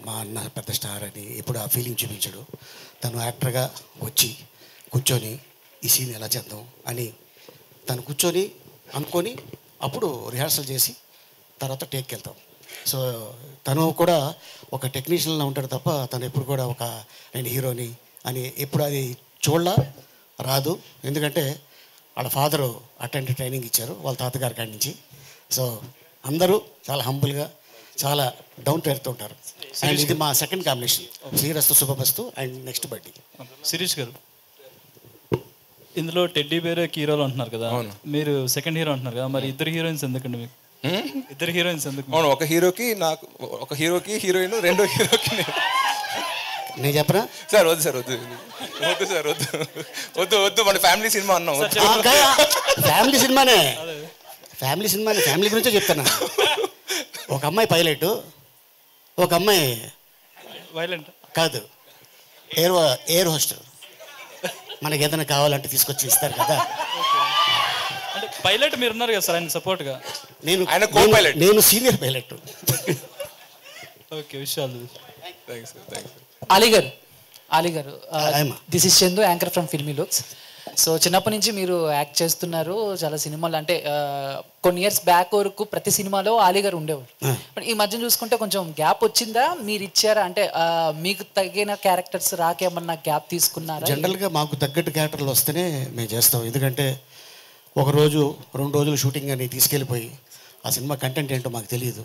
Speaker 9: మా అన్న పెద్ద స్టార్ అని ఎప్పుడు ఆ ఫీలింగ్ చూపించాడు. తను యాక్టర్గా వచ్చి కూర్చొని ఈ సీన్ ఎలా చేద్దాం అని తను కూర్చొని అనుకొని అప్పుడు రిహార్సల్ చేసి తర్వాత టేక్కి వెళ్తాం. సో తను కూడా ఒక టెక్నీషియన్లా ఉంటాడు తప్ప తను ఎప్పుడు కూడా ఒక నేను హీరోని అని ఎప్పుడు అది చూడలా రాదు. ఎందుకంటే వాళ్ళ ఫాదరు అటెండ్ ట్రైనింగ్ ఇచ్చారు వాళ్ళ తాతగారి కాడి నుంచి. సో అందరూ చాలా హంబుల్గా చాలా డౌన్ టు ఎర్త్ ఉంటారు. అండ్ ఇది మా second combination, Srirastu Subhamastu and next బడ్డీ.
Speaker 15: శిరీష్ గారు, ఇందులో టెడ్డీ బేర్ హీరోలు అంటున్నారు కదా, మీరు సెకండ్ హీరో అంటున్నారు కదా, మరి ఇద్దరు హీరోయిన్స్ ఎందుకండి మీకు? ఇద్దరు హీరోయిన్స్ ఎందుకు?
Speaker 3: అవును, ఒక హీరోకి నాకు, ఒక హీరోకి హీరోయిన్, రెండో హీరోకి
Speaker 9: నేను చెప్పరా
Speaker 3: సార్? వద్దు సార్, వద్దు సార్, వద్దు మన ఫ్యామిలీ సినిమా అన్నాం.
Speaker 9: ఫ్యామిలీ సినిమానే, ఫ్యామిలీ గురించే చెప్తాను. ఒక అమ్మాయి పైలట్, ఒక అమ్మాయి
Speaker 15: వైలెంట్
Speaker 9: కాదు, ఎయిర్ హోస్టల్, మనకి ఏదైనా కావాలంటే తీసుకొచ్చి ఇస్తారు కదా.
Speaker 15: అంటే పైలట్ మీరు ఉన్నారు కదా సార్ ఆయన సపోర్ట్గా.
Speaker 9: నేను సీనియర్ పైలట్.
Speaker 15: ఓకే, విషయాలు.
Speaker 16: అలీ గారు this is Chandu, anchor from filmy looks. So చిన్నప్పటి నుంచి మీరు యాక్ట్ చేస్తున్నారు చాలా సినిమాలు, అంటే కొన్ని ఇయర్స్ బ్యాక్ వరకు ప్రతి సినిమాలో అలీ గారు ఉండేవారు. బట్ ఈ మధ్య చూసుకుంటే కొంచెం గ్యాప్ వచ్చిందా, మీరు ఇచ్చారా? అంటే మీకు తగిన క్యారెక్టర్స్ రాకేమన్నా గ్యాప్ తీసుకున్నారా?
Speaker 9: జనరల్గా మాకు తగ్గట్టు క్యారెక్టర్లు వస్తేనే మేము చేస్తాం. ఎందుకంటే ఒక రోజు 2 రోజులు షూటింగ్ అని తీసుకెళ్ళిపోయి ఆ సినిమా కంటెంట్ ఏంటో మాకు తెలియదు,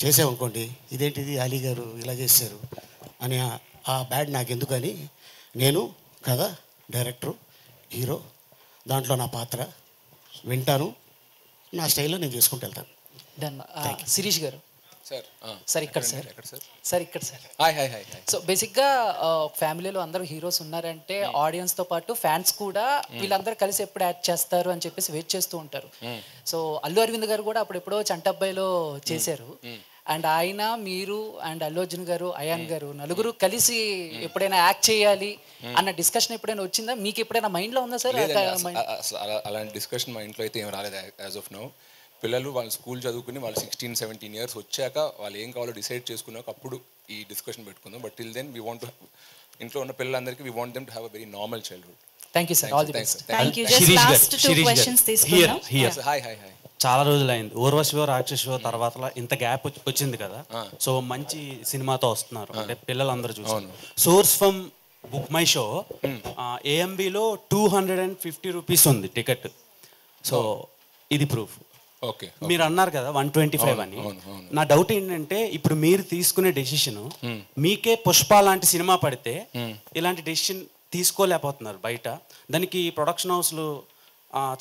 Speaker 9: చేసామనుకోండి ఇదేంటిది అలీ గారు ఇలా చేశారు అని ఆ బ్యాడ్ నాకు ఎందుకని నేను కథ, డైరెక్టరు, హీరో, దాంట్లో నా పాత్ర వింటాను, నా స్టైల్లో నేను చేసుకుంటూ వెళ్తాను.
Speaker 16: డన్. శిరీష్ గారు సార్ ఇక్కడ సార్.
Speaker 3: హాయ్.
Speaker 16: సో బేసిక్గా ఫ్యామిలీలో అందరూ హీరోస్ ఉన్నారంటే ఆడియన్స్తో పాటు ఫ్యాన్స్ కూడా వీళ్ళందరూ కలిసి ఎప్పుడు యాక్ట్ చేస్తారు అని చెప్పేసి వెయిట్ చేస్తూ ఉంటారు. సో అల్లు అరవింద్ గారు కూడా అప్పుడెప్పుడో చంటబ్బాయిలో చేశారు. అండ్ ఆయన, మీరు అండ్ అల్లు అర్జున్ గారు, అయాన్ గారు నలుగురు కలిసి ఎప్పుడైనా యాక్ట్ చేయాలి అన్న డిస్కషన్ ఎప్పుడైనా వచ్చిందా? మీకు ఎప్పుడైనా మైండ్లో ఉందా సార్?
Speaker 3: అలాంటి డిస్కషన్ మా ఇంట్లో అయితే ఏం రాలేదు యాజ్ ఆఫ్ నౌ. పిల్లలు వాళ్ళు స్కూల్ చదువుకుని వాళ్ళు 16-17 ఇయర్స్ వచ్చాక వాళ్ళు ఏం కావాలో డిసైడ్ చేసుకున్నాక అప్పుడు ఈ డిస్కషన్ పెట్టుకుందాం. But till then we want ఇంట్లో ఉన్న పిల్లలందరికీ we want them to have a very normal childhood.
Speaker 16: Thank you sir, all the best.
Speaker 1: Thank you. Just last 2 questions తీసుకుందాం.
Speaker 3: హాయ్.
Speaker 17: చాలా రోజులైంది ఊర్వశివ రాక్షస తర్వాత ఇంత గ్యాప్ వచ్చింది కదా. సో మంచి సినిమాతో వస్తున్నారు, అంటే పిల్లలందరూ చూసారు. Source from BookMyShow ఏఎంబిలో 250 రూపీస్ ఉంది టికెట్. సో ఇది ప్రూఫ్.
Speaker 3: ఓకే,
Speaker 17: మీరు అన్నారు కదా 125 అని. నా డౌట్ ఏంటంటే ఇప్పుడు మీరు తీసుకునే డెసిషన్, మీకే పుష్ప లాంటి సినిమా పడితే ఇలాంటి డెసిషన్ తీసుకోలేకపోతున్నారు బయట. దానికి ప్రొడక్షన్ హౌస్లు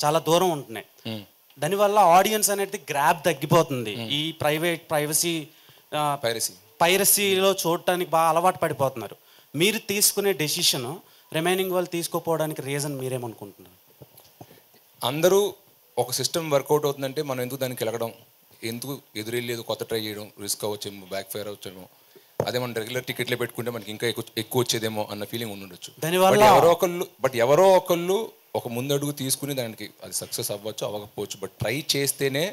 Speaker 17: చాలా దూరం ఉంటున్నాయి. దానివల్ల ఆడియన్స్ అనేది గ్రాప్ తగ్గిపోతుంది. ఈ పైరసీలో చూడటానికి బాగా అలవాటు పడిపోతున్నారు. మీరు తీసుకునే డెసిషన్ రిమైనింగ్ వాళ్ళు తీసుకోపోవడానికి రీజన్ మీరేమనుకుంటున్నారు?
Speaker 3: అందరూ ఒక సిస్టమ్ వర్కౌట్ అవుతుందంటే మనం ఎందుకు దానికి వెళ్ళడం, ఎందుకు ఎదురెళ్ళేది కొత్త ట్రై చేయడం, రిస్క్ అవ్వచ్చేమో, బ్యాక్ ఫైర్ అవ్వచ్చేమో. అదే మనం రెగ్యులర్ టికెట్లే పెట్టుకుంటే మనకి ఇంకా ఎక్కువ వచ్చేదేమో అన్న ఫీలింగ్ ఉండొచ్చు. బట్ ఎవరో ఒకళ్ళు ఒక ముందడుగు తీసుకుని దానికి అది సక్సెస్ అవ్వచ్చు, అవ్వకపోవచ్చు. బట్ ట్రై చేస్తేనే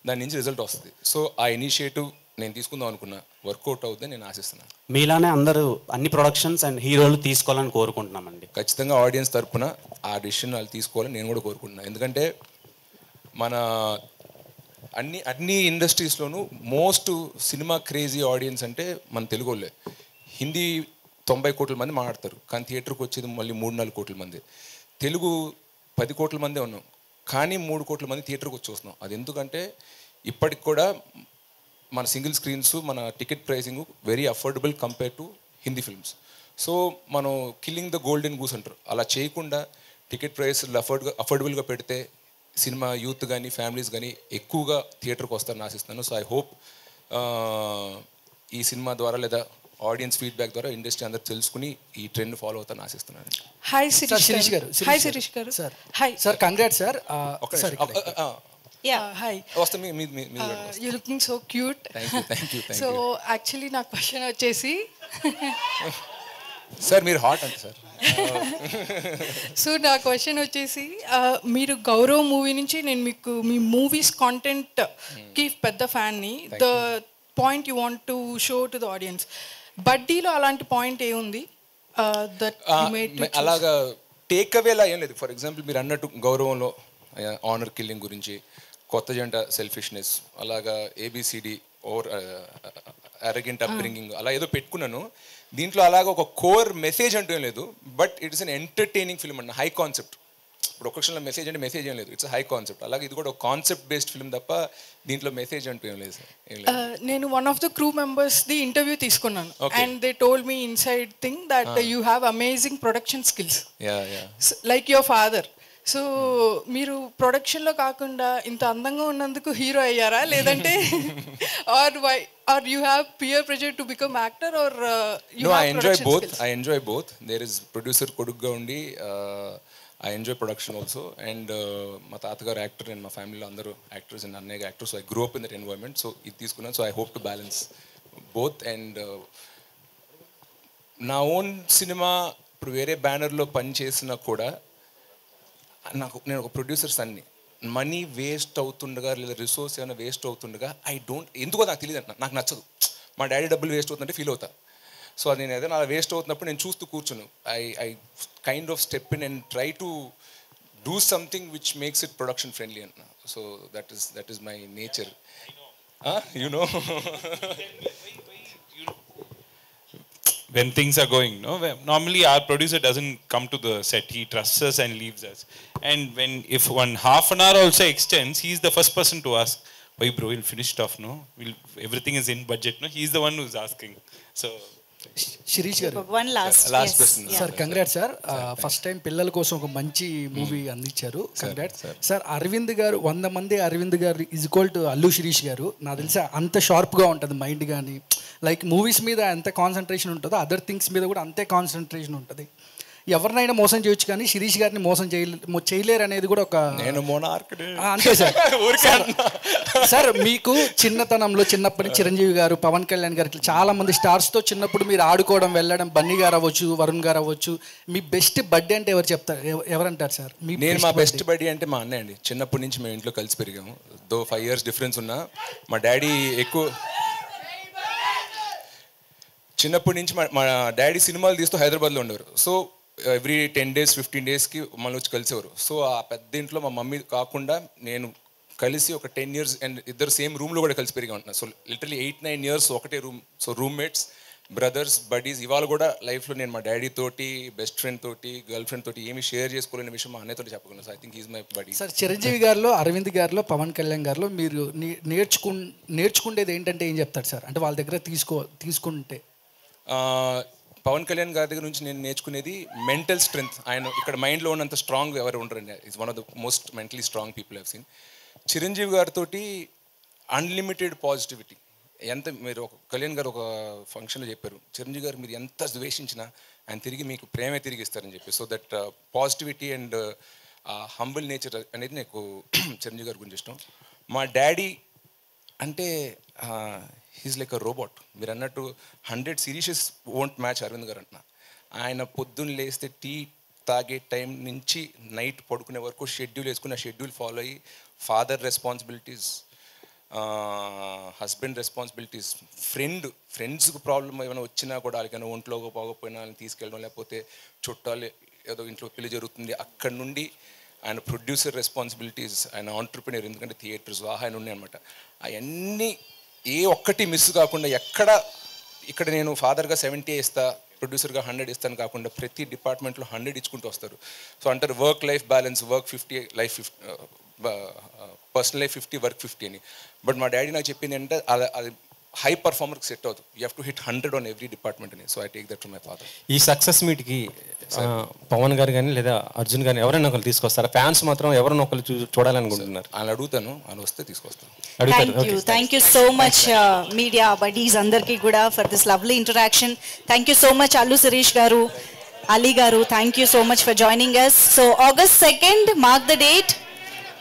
Speaker 3: దాని నుంచి రిజల్ట్ వస్తుంది. సో ఆ ఇనిషియేటివ్ నేను తీసుకుందాం అనుకున్నా, వర్కౌట్ అవుతుందని నేను ఆశిస్తున్నాను.
Speaker 17: మీలానే అందరూ అన్ని ప్రొడక్షన్స్ అండ్ హీరోలు తీసుకోవాలని కోరుకుంటున్నామండి.
Speaker 3: ఖచ్చితంగా ఆడియన్స్ తరపున ఆ డిసిషన్ వాళ్ళు తీసుకోవాలని నేను కూడా కోరుకుంటున్నాను. ఎందుకంటే మన అన్ని ఇండస్ట్రీస్లోనూ మోస్ట్ సినిమా క్రేజీ ఆడియన్స్ అంటే మన తెలుగు వాళ్ళే. హిందీ 90 కోట్ల మంది మాట్లాడతారు, కానీ థియేటర్కి వచ్చేది మళ్ళీ 3-4 కోట్ల మంది. తెలుగు 10 కోట్ల మందే ఉన్నాం, కానీ 3 కోట్ల మంది థియేటర్కి వచ్చి వస్తున్నాం. అది ఎందుకంటే ఇప్పటికి కూడా మన సింగిల్ స్క్రీన్స్, మన ticket pricing very affordable compare to Hindi films. So మనం కిల్లింగ్ ద గోల్డెన్ గూస్ అంటారు, అలా చేయకుండా టికెట్ ప్రైస్ అఫోర్డబుల్గా పెడితే సినిమా యూత్ కానీ ఫ్యామిలీస్ కానీ ఎక్కువగా థియేటర్కి వస్తారని ఆశిస్తున్నాను. సో ఐ హోప్ ఈ సినిమా ద్వారా లేదా ఆడియన్స్ ఫీడ్బ్యాక్ ద్వారా ఇండస్ట్రీ అందరూ తెలుసుకుని ఈ ట్రెండ్ ఫాలో అవుతారని ఆశిస్తున్నాను.
Speaker 18: హాయ్ శిరీష్ గారు. హాయ్ శిరీష్ గారు. Sir hi sir, congrats sir. Hi, you looking so cute. So actually నా క్వశ్చన్ వచ్చేసి
Speaker 3: సార్ మీరు హాట్ అంటే సార్.
Speaker 18: సో నా క్వశ్చన్ వచ్చేసి మీరు గౌరవ్ మూవీ నుంచి నేను మీకు మీ మూవీస్ కాంటెంట్కి పెద్ద ఫ్యాన్ని. The point you want to show to the audience. బడ్డీలో అలాంటి పాయింట్ ఏముంది దట్
Speaker 3: అలాగా టేక్ అవేలా ఏం లేదు. ఫర్ ఎగ్జాంపుల్ మీరు అన్నట్టు గౌరవంలో ఆనర్ కిల్లింగ్ గురించి, కొత్త జంట సెల్ఫిష్నెస్, అలాగా ఏబిసిడి ఓవర్ అరగెంట్ అప్బ్రింగింగ్ అలా ఏదో పెట్టుకున్నాను. దీంట్లో అలాగా ఒక కోర్ మెసేజ్ అంటూ ఏం లేదు. But it is an entertaining film అన్న, హై కాన్సెప్ట్. ఇప్పుడు ఒక క్షణంలో మెసేజ్ అంటే మెసేజ్ ఏం లేదు, ఇట్స్ హై కాన్సెప్ట్. అలాగే ఇది కూడా ఒక కాన్సెప్ట్ బేస్డ్ ఫిల్మ్ తప్ప దీంట్లో మెసేజ్ అంటూ ఏం లేదు సార్.
Speaker 18: నేను one of the crew members the interview తీసుకున్నాను. And they told me inside thing that you have amazing production skills like your father. So మీరు ప్రొడక్షన్లో కాకుండా ఇంత అందంగా ఉన్నందుకు హీరో అయ్యారా, లేదంటే or you have peer pressure to become actor or you
Speaker 3: I enjoy both. There is producer కొడుకుగా ఉండి I enjoy production also. And మా తాతగారు యాక్టర్ అండ్ మా ఫ్యామిలీలో అందరూ యాక్టర్స్ అండ్ అన్నయ్య actors. I grow up in that environment. So ఇది తీసుకున్నాను. So I hope to balance both. And నా ఓన్ సినిమా ఇప్పుడు వేరే బ్యానర్లో పనిచేసినా కూడా నేను ఒక ప్రొడ్యూసర్స్ అన్ని మనీ వేస్ట్ అవుతుండగా లేదా రిసోర్స్ ఏమైనా వేస్ట్ అవుతుండగా ఎందుకో నాకు తెలియదు, నాకు నచ్చదు. మా డాడీ డబ్బులు వేస్ట్ అవుతుందంటే ఫీల్ అవుతా. సో అది నేను ఏదైనా వేస్ట్ అవుతున్నప్పుడు నేను చూస్తూ కూర్చును. I kind of step in and try to do something which makes it production friendly అన్న. So that is my nature. You know
Speaker 6: when things are going, no, normally our producer doesn't come to the set, he trusts us and leaves us. And if one half an hour also extends, he's the first person to ask, why bro, we'll finish stuff, no, everything is in budget, no, he's the one who's asking. So
Speaker 19: Sirish గారు,
Speaker 1: one last
Speaker 3: question
Speaker 19: sir, congrats sir. First time పిల్లల కోసం ఒక మంచి movie అందించారు, congrats sir. Arvind గారు 100 మంది అరవింద్ గారు is equal to Allu Sirish గారు. నాకు తెలిసి అంత షార్ప్గా ఉంటుంది మైండ్, కానీ లైక్ మూవీస్ మీద ఎంత కాన్సన్ట్రేషన్ ఉంటుందో అదర్ థింగ్స్ మీద కూడా అంతే కాన్సన్ట్రేషన్ ఉంటుంది. ఎవరినైనా మోసం చేయొచ్చు కానీ శిరీష్ గారిని మోసం చేయలేరు అనేది కూడా ఒక అంతే సార్. సార్ మీకు చిన్నతనంలో చిన్నప్పటి చిరంజీవి గారు, పవన్ కళ్యాణ్ గారు, ఇట్లా చాలా మంది స్టార్స్తో చిన్నప్పుడు మీరు ఆడుకోవడం వెళ్ళడం, బన్నీ గారు అవ్వచ్చు, వరుణ్ గారు అవ్వచ్చు, మీ బెస్ట్ బర్త్డే అంటే ఎవరంటారు సార్?
Speaker 3: నేను మా బెస్ట్ బర్త్డే అంటే మా అన్నయ్య అండి. చిన్నప్పటి నుంచి మేము ఇంట్లో కలిసి పెరిగాము. 5 years డిఫరెన్స్ ఉన్నా మా డాడీ ఎక్కువ చిన్నప్పటి నుంచి మా డాడీ సినిమాలు తీస్తూ హైదరాబాద్లో ఉండేవారు. సో ఎవ్రీ 10 days 15 daysకి మళ్ళీ వచ్చి కలిసేవారు. సో ఆ పెద్ద ఇంట్లో మా మమ్మీ కాకుండా నేను కలిసి ఒక 10 years అండ్ ఇద్దరు సేమ్ రూమ్లో కూడా కలిసి పెరిగా ఉంటున్నాను. సో లిటరలీ 8-9 years ఒకటే room. So roommates, brothers, buddies. ఇవాళ కూడా లైఫ్లో నేను మా డాడీ తోటి, బెస్ట్ ఫ్రెండ్ తోటి, గర్ల్ ఫ్రెండ్ తోటి ఏమి షేర్ చేసుకోలేని విషయం మా అన్నయ్యతో చెప్పగలను. So I think is my body.
Speaker 19: Sir, Chiranjeevi గారిలో, అరవింద్ గారిలో, పవన్ కళ్యాణ్ గారిలో మీరు నేర్చుకునేది ఏంటంటే ఏం చెప్తారు సార్? అంటే వాళ్ళ దగ్గర తీసుకుంటే
Speaker 3: పవన్ కళ్యాణ్ గారి దగ్గర నుంచి నేను నేర్చుకునేది మెంటల్ స్ట్రెంగ్త్. ఆయన ఇక్కడ మైండ్లో ఉన్నంత స్ట్రాంగ్ ఎవరు ఉండరండి. Is one of the most mentally strong people I've seen. Chiranjeevi గారితో అన్లిమిటెడ్ పాజిటివిటీ. మీరు కళ్యాణ్ గారు ఒక ఫంక్షన్లో చెప్పారు, చిరంజీవి గారు మీరు ఎంత ద్వేషించినా ఆయన తిరిగి మీకు ప్రేమే తిరిగి ఇస్తారని చెప్పి. So that positivity and humble nature అనేది నాకు చిరంజీవి గారి గురించి ఇష్టం. మా డాడీ అంటే హీస్ లైక్ అ రోబోట్. మీరు అన్నట్టు 100 సిరీసెస్ వోంట్ మ్యాచ్ అరవింద్ గారు అంటున్నా. ఆయన పొద్దున్న లేస్తే టీ తాగే టైం నుంచి నైట్ పడుకునే వరకు షెడ్యూల్ వేసుకుని ఆ షెడ్యూల్ ఫాలో అయ్యి ఫాదర్ రెస్పాన్సిబిలిటీస్, హస్బెండ్ రెస్పాన్సిబిలిటీస్, ఫ్రెండ్స్కి ప్రాబ్లం ఏమైనా వచ్చినా కూడా వాళ్ళకైనా ఒంట్లో పోకపోయినా వాళ్ళని తీసుకెళ్ళడం, లేకపోతే చుట్టాలు ఏదో ఇంట్లో పెళ్లి జరుగుతుంది అక్కడ నుండి ఆయన ప్రొడ్యూసర్ రెస్పాన్సిబిలిటీస్, ఆయన ఆంటర్ప్రినర్, ఎందుకంటే థియేటర్స్ ఆయన ఉన్నాయి అనమాట. అవన్నీ ఏ ఒక్కటి మిస్ కాకుండా ఇక్కడ నేను ఫాదర్గా 70 ఇస్తా, ప్రొడ్యూసర్గా 100 ఇస్తాను కాకుండా ప్రతి డిపార్ట్మెంట్లో 100 ఇచ్చుకుంటూ వస్తారు. సో అంటారు work life balance, work 50, life 50, personal life 50, work 50 అని. బట్ మా డాడీ నాకు చెప్పింది అంటే అది హై పర్ఫార్మర్కి సెట్ అవుతుంది. You have to hit 100 on every department అని. So I take that from my father.
Speaker 20: ఈ సక్సెస్ మీట్కి పవన్ గారు కానీ లేదా అర్జున్ గారిని ఎవరైనా ఒకరు తీసుకొస్తారా? ఫ్యాన్స్ మాత్రం ఎవరైనా ఒకరు చూడాలనుకుంటున్నారు.
Speaker 3: ఆయన అడుగుతాను, ఆయన వస్తే తీసుకొస్తాను.
Speaker 1: Thank you so much media buddies అందరికీ కూడా for this lovely interaction. Thank you so much Allu Sirish గారు, అలీ గారు, thank you so much for joining us. So August 2nd, mark the date.